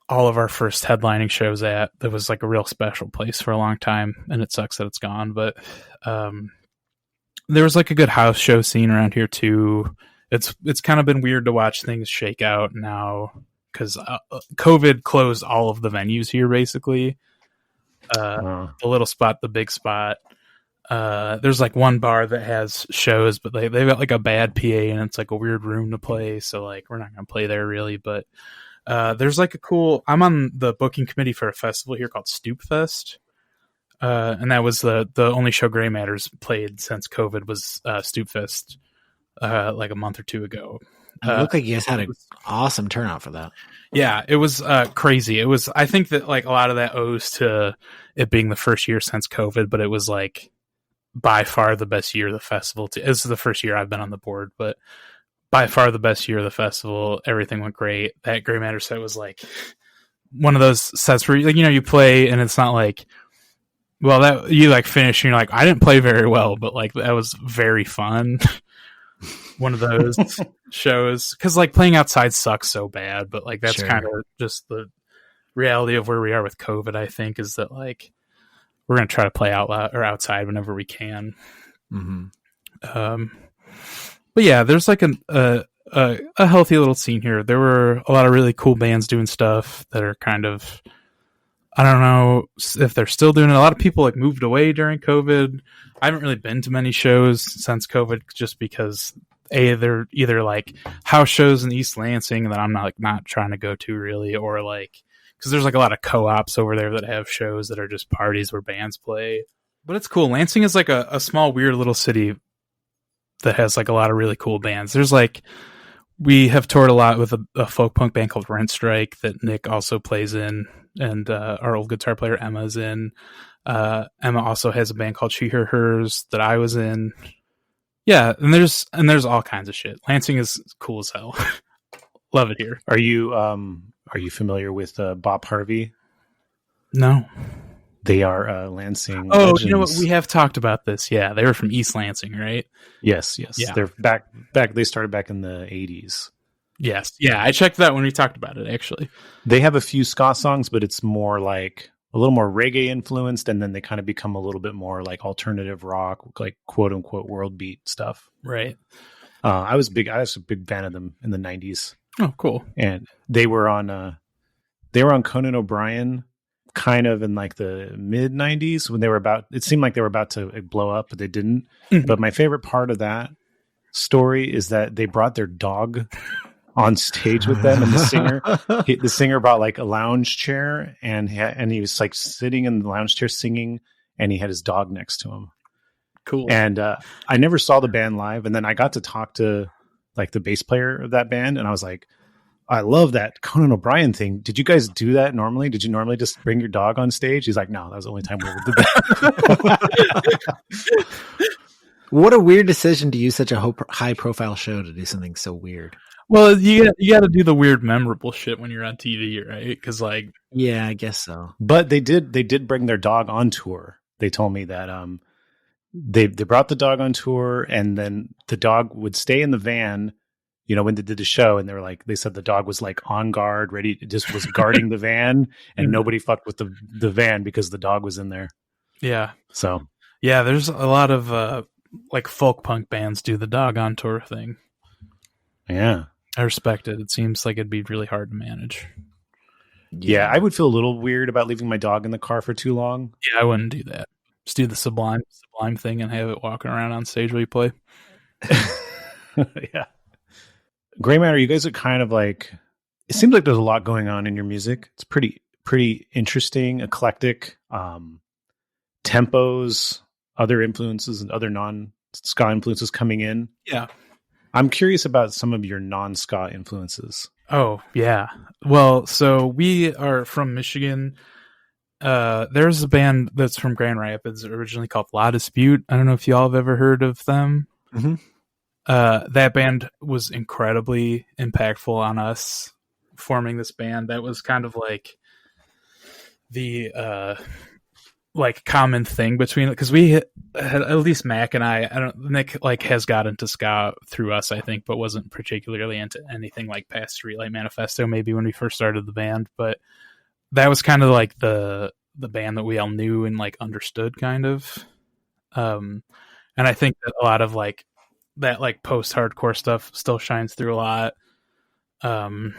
all of our first headlining shows at. That was like a real special place for a long time, and it sucks that it's gone, but there was like a good house show scene around here too. It's kind of been weird to watch things shake out now because COVID closed all of the venues here, basically. The little spot, the big spot. There's like one bar that has shows, but they've got like a bad PA and it's like a weird room to play. So like we're not gonna play there really, but there's like I'm on the booking committee for a festival here called Stoop Fest. And that was the only show Gray Matters played since COVID was Stoop Fest like a month or two ago. It looked like you guys had an awesome turnout for that. Yeah, it was crazy. I think that like a lot of that owes to it being the first year since COVID, but it was like by far the best year of the festival. This is the first year I've been on the board, but by far the best year of the festival. Everything went great. That Gray Matters set was like one of those sets where like, you play and it's not like, well, that you like finish and you're like, I didn't play very well, but like that was very fun. One of those shows, because like playing outside sucks so bad, but like that's kind of just the reality of where we are with COVID. I think is that like we're gonna try to play out loud or outside whenever we can. Mm-hmm. But yeah, there's like a healthy little scene here. There were a lot of really cool bands doing stuff that are kind of. I don't know if they're still doing it. A lot of people like moved away during COVID. I haven't really been to many shows since COVID just because they're either like house shows in East Lansing that I'm not trying to go to really, or like because there's like a lot of co-ops over there that have shows that are just parties where bands play. But it's cool. Lansing is like a small weird little city that has like a lot of really cool bands. There's like we have toured a lot with a folk punk band called Rent Strike that Nick also plays in. And our old guitar player Emma's in. Emma also has a band called She Her Hers that I was in. Yeah, and there's all kinds of shit. Lansing is cool as hell. Love it here. Are you familiar with Bob Harvey? No. They are Lansing. Oh, legends. You know what? We have talked about this. Yeah, they were from East Lansing, right? Yes. Yeah. They're back. They started back in the 80s. Yes. Yeah, I checked that when we talked about it, actually. They have a few ska songs, but it's more like a little more reggae influenced, and then they kind of become a little bit more like alternative rock, like quote unquote world beat stuff. Right. I was a big fan of them in the 90s. Oh, cool. And they were on Conan O'Brien kind of in like the mid 90s when it seemed like they were about to blow up, but they didn't. Mm-hmm. But my favorite part of that story is that they brought their dog on stage with them, and the singer brought like a lounge chair, and he was like sitting in the lounge chair singing, and he had his dog next to him. Cool. And I never saw the band live, and then I got to talk to like the bass player of that band, and I was like, I love that Conan O'Brien thing. Did you guys do that normally? Did you normally just bring your dog on stage? He's like, no, that was the only time we ever did that. What a weird decision to use such a high profile show to do something so weird. Well, you got to do the weird, memorable shit when you're on TV, right? Because, like, yeah, I guess so. But they did bring their dog on tour. They told me that they brought the dog on tour, and then the dog would stay in the van. You know, when they did the show, and they said the dog was like on guard, ready, just was guarding the van, and nobody fucked with the van because the dog was in there. Yeah. So yeah, there's a lot of like folk punk bands do the dog on tour thing. Yeah. I respect it. It seems like it'd be really hard to manage. Yeah, I would feel a little weird about leaving my dog in the car for too long. Yeah, I wouldn't do that. Just do the sublime thing and have it walking around on stage while you play. Yeah. Gray Matter, you guys are kind of like, it seems like there's a lot going on in your music. It's pretty interesting, eclectic, tempos, other influences and other non-ska influences coming in. Yeah. I'm curious about some of your non-ska influences. Oh, yeah. Well, so we are from Michigan. There's a band that's from Grand Rapids originally called La Dispute. I don't know if y'all have ever heard of them. Mm-hmm. That band was incredibly impactful on us forming this band. That was kind of like the like common thing between, because we had, at least Mac and I don't, Nick like has got into ska through us, I think, but wasn't particularly into anything like past Streetlight Manifesto maybe when we first started the band. But that was kind of like the band that we all knew and like understood kind of. And I think that a lot of like that like post-hardcore stuff still shines through a lot. The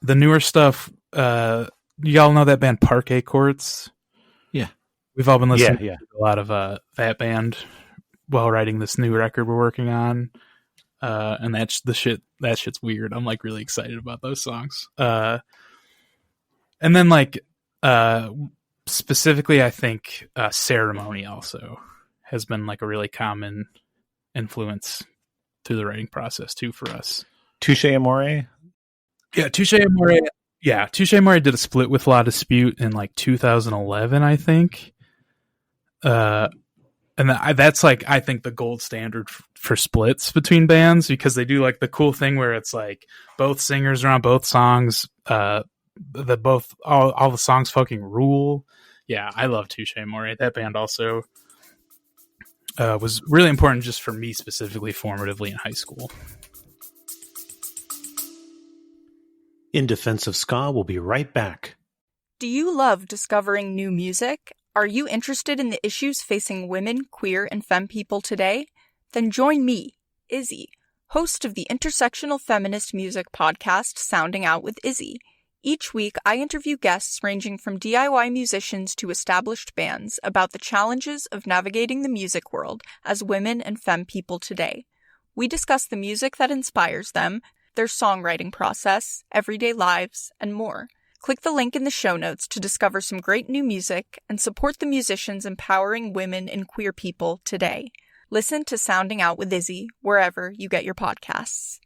newer stuff, y'all know that band Parquet Courts? Yeah. We've all been listening Yeah. to a lot of that band while writing this new record we're working on. And that shit's weird. I'm like really excited about those songs. And then like specifically I think Ceremony also has been like a really common influence through the writing process too for us. Touche Amore. Yeah, Touche Amore. Yeah, Touche Amore did a split with La Dispute in like 2011, I think. And that's like I think the gold standard for splits between bands, because they do like the cool thing where it's like both singers are on both songs. All the songs fucking rule. Yeah, I love Touche Amore. That band also was really important just for me specifically, formatively in high school. In Defense of Ska, we'll be right back. Do you love discovering new music? Are you interested in the issues facing women, queer, and femme people today? Then join me, Izzy, host of the intersectional feminist music podcast Sounding Out with Izzy. Each week, I interview guests ranging from DIY musicians to established bands about the challenges of navigating the music world as women and femme people today. We discuss the music that inspires them, their songwriting process, everyday lives, and more. Click the link in the show notes to discover some great new music and support the musicians empowering women and queer people today. Listen to Sounding Out with Izzy wherever you get your podcasts.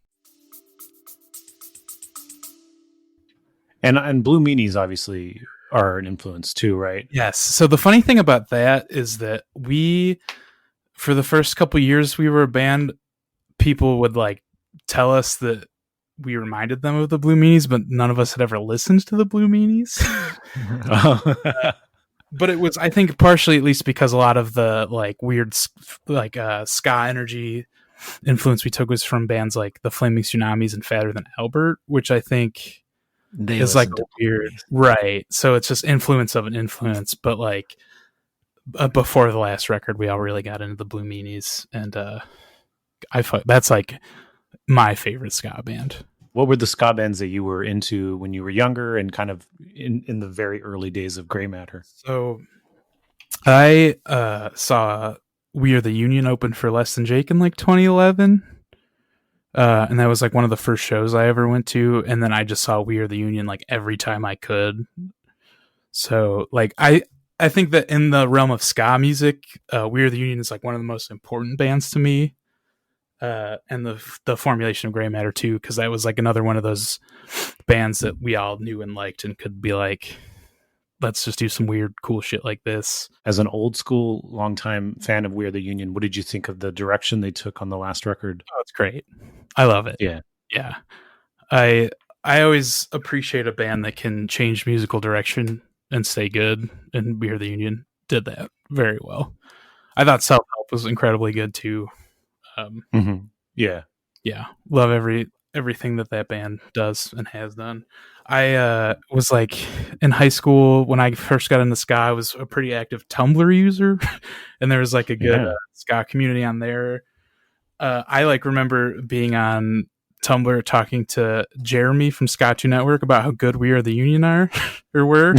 And Blue Meanies obviously are an influence too, right? Yes. So the funny thing about that is that for the first couple years we were a band, people would like tell us that we reminded them of the Blue Meanies, but none of us had ever listened to the Blue Meanies. But it was, I think, partially at least because a lot of the like weird like ska energy influence we took was from bands like the Flaming Tsunamis and Fatter Than Albert, which I think is like a weird, right? So it's just influence of an influence. But like before the last record, we all really got into the Blue Meanies, and that's like my favorite ska band. What were the ska bands that you were into when you were younger and kind of in the very early days of Grey Matter? So I saw We Are the Union open for Less Than Jake in like 2011. And that was like one of the first shows I ever went to. And then I just saw We Are the Union like every time I could. So like I think that in the realm of ska music, We Are the Union is like one of the most important bands to me. And the formulation of Grey Matter too, because that was like another one of those bands that we all knew and liked and could be like, let's just do some weird, cool shit like this. As an old school, longtime fan of We Are the Union, what did you think of the direction they took on the last record? Oh, it's great. I love it. Yeah. I always appreciate a band that can change musical direction and stay good, and We Are the Union did that very well. I thought Self Help was incredibly good too. Yeah, love everything that band does and has done. I was like in high school when I first got into ska. I was a pretty active Tumblr user, and there was like a good ska community on there. I like remember being on Tumblr talking to Jeremy from Ska 2 Network about how good We Are the Union are or were.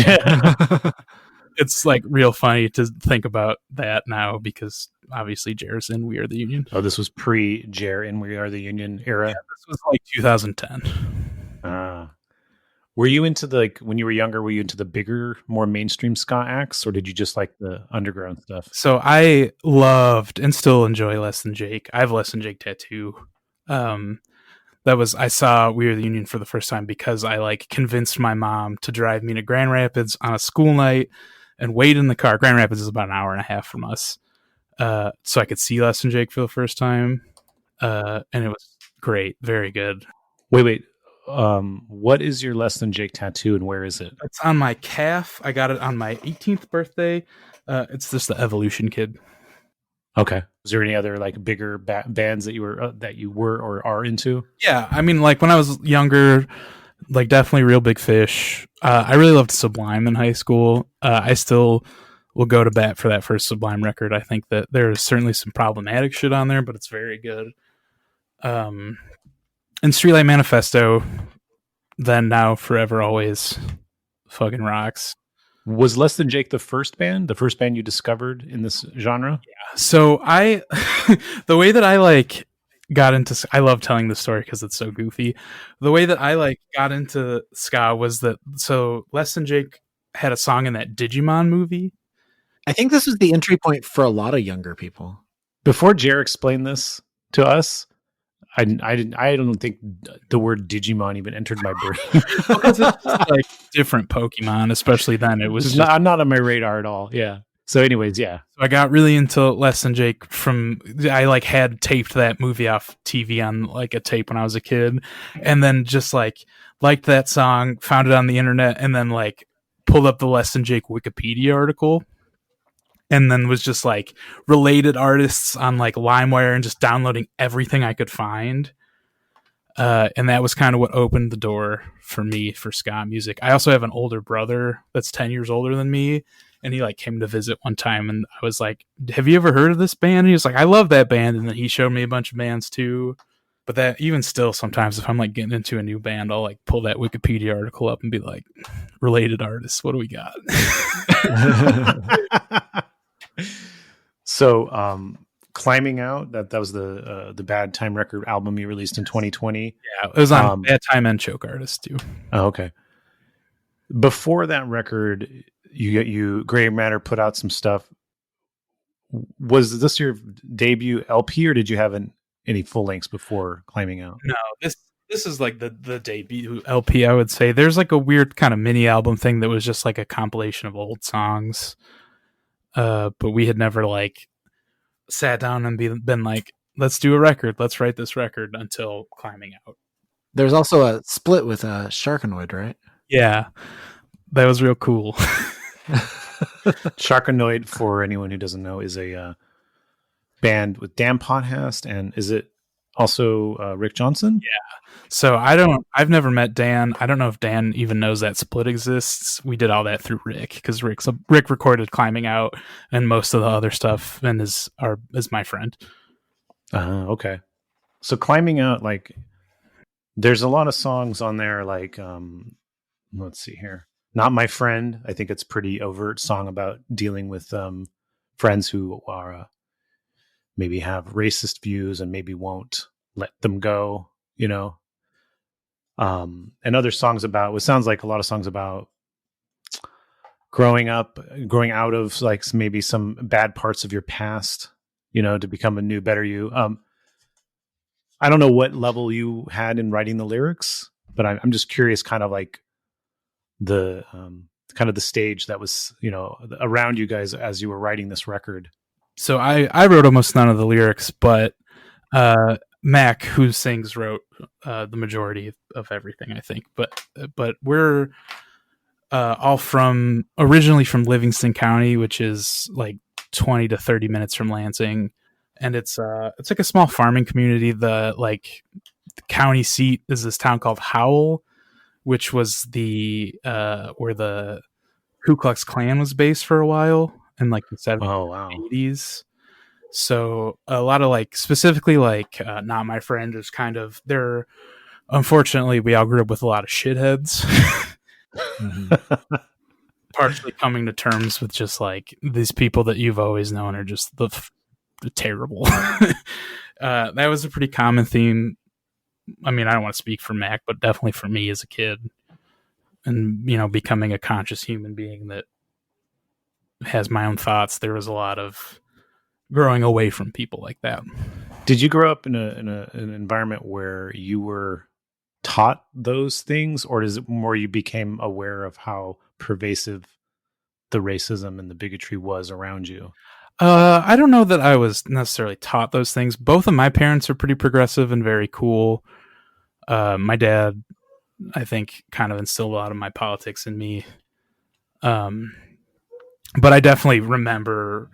It's like real funny to think about that now, because obviously Jer's in We Are the Union. Oh, this was pre-Jer in We Are the Union era? Yeah, this was like 2010. Were you into when you were younger, were you into the bigger, more mainstream ska acts, or did you just like the underground stuff? So I loved and still enjoy Less Than Jake. I have a Less Than Jake tattoo. I saw We Are the Union for the first time because I like convinced my mom to drive me to Grand Rapids on a school night and wait in the car. Grand Rapids is about an hour and a half from us. So I could see Less Than Jake for the first time. And it was great. Very good. Wait. What is your Less Than Jake tattoo and where is it? It's on my calf. I got it on my 18th birthday. It's just the Evolution Kid. Okay. Is there any other like bigger bands that you were or are into? Yeah, I mean, like when I was younger, like definitely Real Big Fish. I really loved Sublime in high school. I still will go to bat for that first Sublime record. I think that there's certainly some problematic shit on there, but it's very good. And Streetlight Manifesto, then, now, forever, always, fucking rocks. Was Less Than Jake the first band you discovered in this genre? Yeah. So the way that I like got into, I love telling the story because it's so goofy. The way that I like got into ska was that, so Less Than Jake had a song in that Digimon movie. I think this was the entry point for a lot of younger people. Before Jer explained this to us, I don't think the word Digimon even entered my brain. Because it's like different Pokemon, especially then. It was not on my radar at all. Yeah. So anyways, yeah. So I got really into Less Than Jake I like had taped that movie off TV on like a tape when I was a kid, and then just like liked that song, found it on the internet, and then like pulled up the Less Than Jake Wikipedia article, and then was just like related artists on like LimeWire and just downloading everything I could find. And that was kind of what opened the door for me for ska music. I also have an older brother that's 10 years older than me. And he like came to visit one time and I was like, have you ever heard of this band? And he was like, I love that band. And then he showed me a bunch of bands too. But that even still, sometimes if I'm like getting into a new band, I'll like pull that Wikipedia article up and be like, related artists, what do we got? So, Climbing Out, that was the Bad Time Record album you released in 2020. Yeah, it was on Bad Time and Choke Artist too. Oh, okay. Before that record, you Gray Matter put out some stuff. Was this your debut LP, or did you have any full lengths before Climbing Out? No, this is like the debut LP, I would say. There's like a weird kind of mini album thing that was just like a compilation of old songs. But we had never like sat down and been like, let's do a record, let's write this record until Climbing Out. There's also a split with Sharkanoid, right? Yeah, that was real cool. Sharkanoid, for anyone who doesn't know, is a band with Dan Pothast, and is it also Rick Johnson? Yeah. So I've never met Dan. I don't know if Dan even knows that split exists. We did all that through Rick, because Rick recorded Climbing Out and most of the other stuff, and is my friend. Okay. So Climbing Out, like, there's a lot of songs on there, like, let's see here. Not My Friend. I think it's pretty overt song about dealing with friends who are maybe have racist views and maybe won't let them go, you know. And other songs about, what sounds like a lot of songs about growing out of like maybe some bad parts of your past, you know, to become a new, better you. I don't know what level you had in writing the lyrics, but I'm just curious, kind of like the stage that was, you know, around you guys as you were writing this record. So I wrote almost none of the lyrics, but Mac, who sings, wrote the majority of everything, I think. But we're all originally from Livingston County, which is like 20 to 30 minutes from Lansing, and it's like a small farming community. The county seat is this town called Howell, which was the where the Ku Klux Klan was based for a while in like the 70s, oh, wow. 80s. So a lot of like, specifically like Not My Friend is kind of, they're, unfortunately we all grew up with a lot of shitheads. Mm-hmm. Partially coming to terms with just like these people that you've always known are just the terrible. That was a pretty common theme. I mean, I don't want to speak for Mac, but definitely for me as a kid, and, you know, becoming a conscious human being that has my own thoughts. There was a lot of growing away from people like that. Did you grow up in an environment where you were taught those things, or is it more you became aware of how pervasive the racism and the bigotry was around you? I don't know that I was necessarily taught those things. Both of my parents are pretty progressive and very cool. My dad, I think, kind of instilled a lot of my politics in me. But I definitely remember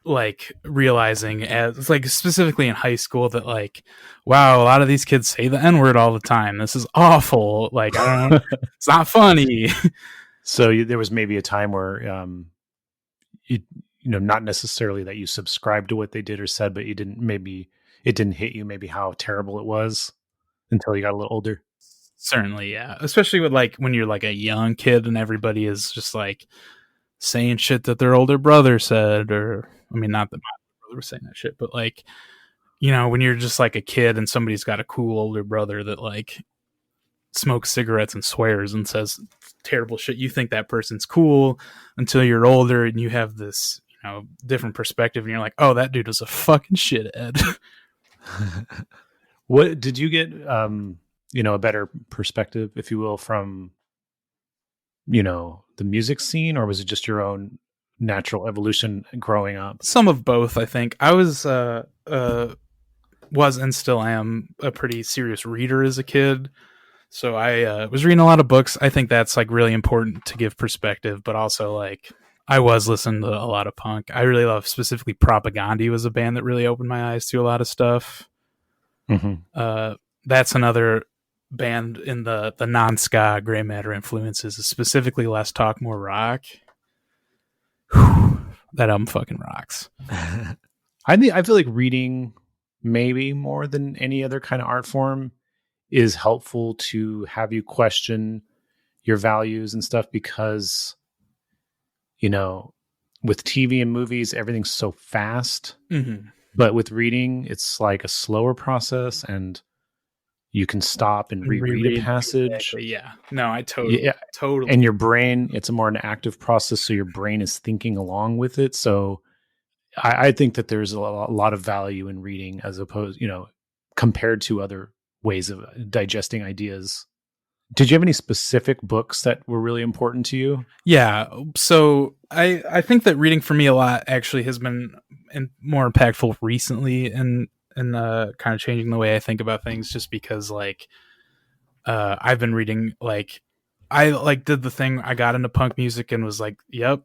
like realizing as like specifically in high school that like, wow, a lot of these kids say the N-word all the time. This is awful. Like, I don't it's not funny. So there was maybe a time where you know, not necessarily that you subscribed to what they did or said, but it didn't hit you maybe how terrible it was until you got a little older. Certainly, yeah. Especially with like when you're like a young kid and everybody is just like saying shit that their older brother said, or I mean, not that my brother was saying that shit, but like, you know, when you're just like a kid and somebody's got a cool older brother that like smokes cigarettes and swears and says terrible shit, you think that person's cool until you're older and you have this, you know, different perspective and you're like, oh, that dude was a fucking shithead. What did you get, you know, a better perspective, if you will, from, you know, the music scene, or was it just your own natural evolution growing up? Some of both, I think. I was and still am a pretty serious reader as a kid. So I was reading a lot of books. I think that's like really important to give perspective, but also like I was listening to a lot of punk. I really love specifically Propagandhi was a band that really opened my eyes to a lot of stuff. Mm-hmm. That's another band in the non-ska gray matter influences, specifically Less Talk More Rock. Whew, that album fucking rocks. I feel like reading, maybe more than any other kind of art form, is helpful to have you question your values and stuff, because, you know, with TV and movies, everything's so fast. Mm-hmm. But with reading, it's like a slower process, and you can stop and reread a passage. Exactly. Yeah. No, I totally. And your brain, it's a more an active process, so your brain is thinking along with it. So I think that there's a lot of value in reading, as opposed, you know, compared to other ways of digesting ideas. Did you have any specific books that were really important to you? Yeah. So I think that reading for me a lot actually has been more impactful recently and kind of changing the way I think about things, just because like I've been reading, like I like did the thing, I got into punk music and was like, yep,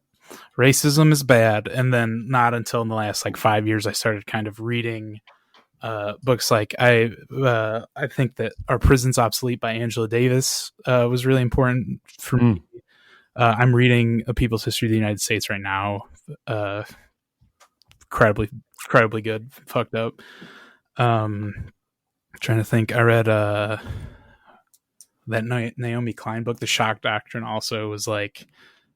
racism is bad. And then not until in the last like 5 years, I started kind of reading books like I think that Our Prison's Obsolete by Angela Davis was really important for me. I'm reading A People's History of the United States right now. Incredibly good. Fucked up. Trying to think. I read that Naomi Klein book, The Shock Doctrine, also was like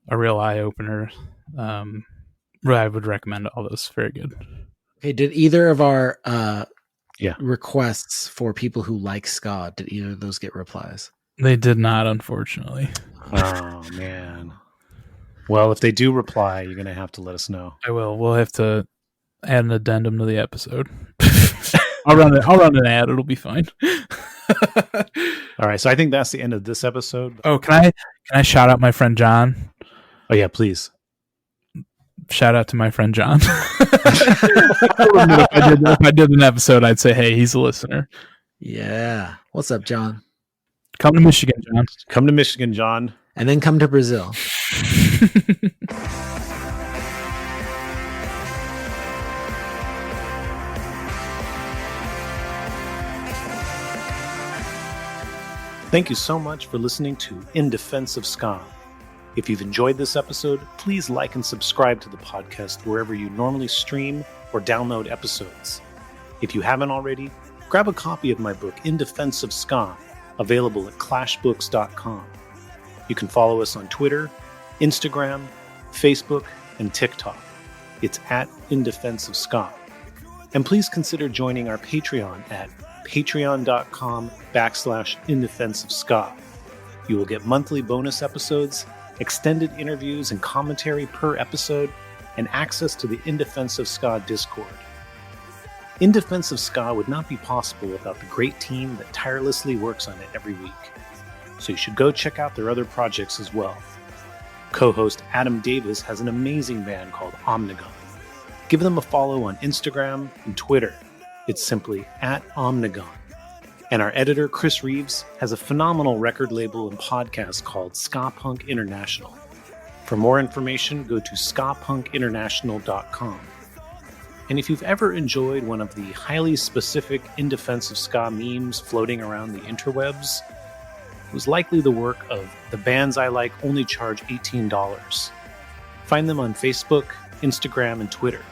a real eye opener. I would recommend all those. Very good. Okay, did either of our requests for people who like ska, did either of those get replies? They did not, unfortunately. Oh man. Well, if they do reply, you're gonna have to let us know. I will. We'll have to add an addendum to the episode. I'll run an ad. It'll be fine. All right. So I think that's the end of this episode. Oh, can I shout out my friend John? Oh yeah, please. Shout out to my friend John. If I did an episode, I'd say, hey, he's a listener. Yeah. What's up, John? Come to Michigan, John. Come to Michigan, John. And then come to Brazil. Thank you so much for listening to In Defense of Ska. If you've enjoyed this episode, please like and subscribe to the podcast wherever you normally stream or download episodes. If you haven't already, grab a copy of my book, In Defense of Ska, available at clashbooks.com. You can follow us on Twitter, Instagram, Facebook, and TikTok. It's at In Defense of Ska. And please consider joining our Patreon at patreon.com/In Defense of Ska. You will get monthly bonus episodes, extended interviews and commentary per episode, and access to the In Defense of Ska Discord. In Defense of Ska would not be possible without the great team that tirelessly works on it every week. So you should go check out their other projects as well. Co-host Adam Davis has an amazing band called Omnigon. Give them a follow on Instagram and Twitter. It's simply @Omnigon. And our editor, Chris Reeves, has a phenomenal record label and podcast called Ska Punk International. For more information, go to skapunkinternational.com. And if you've ever enjoyed one of the highly specific In Defense of Ska memes floating around the interwebs, it was likely the work of The Bands I Like Only Charge $18. Find them on Facebook, Instagram, and Twitter.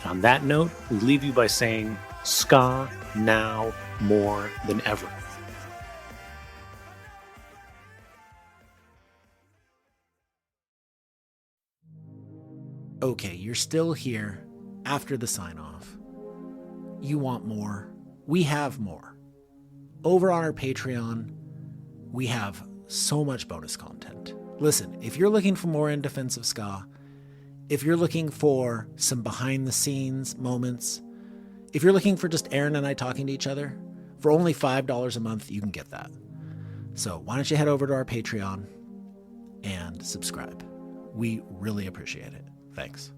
And on that note, we leave you by saying, Ska now more than ever. Okay, you're still here after the sign-off. You want more? We have more. Over on our Patreon, we have so much bonus content. Listen, if you're looking for more In Defense of Ska, if you're looking for some behind-the-scenes moments, if you're looking for just Aaron and I talking to each other, for only $5 a month, you can get that. So why don't you head over to our Patreon and subscribe? We really appreciate it. Thanks.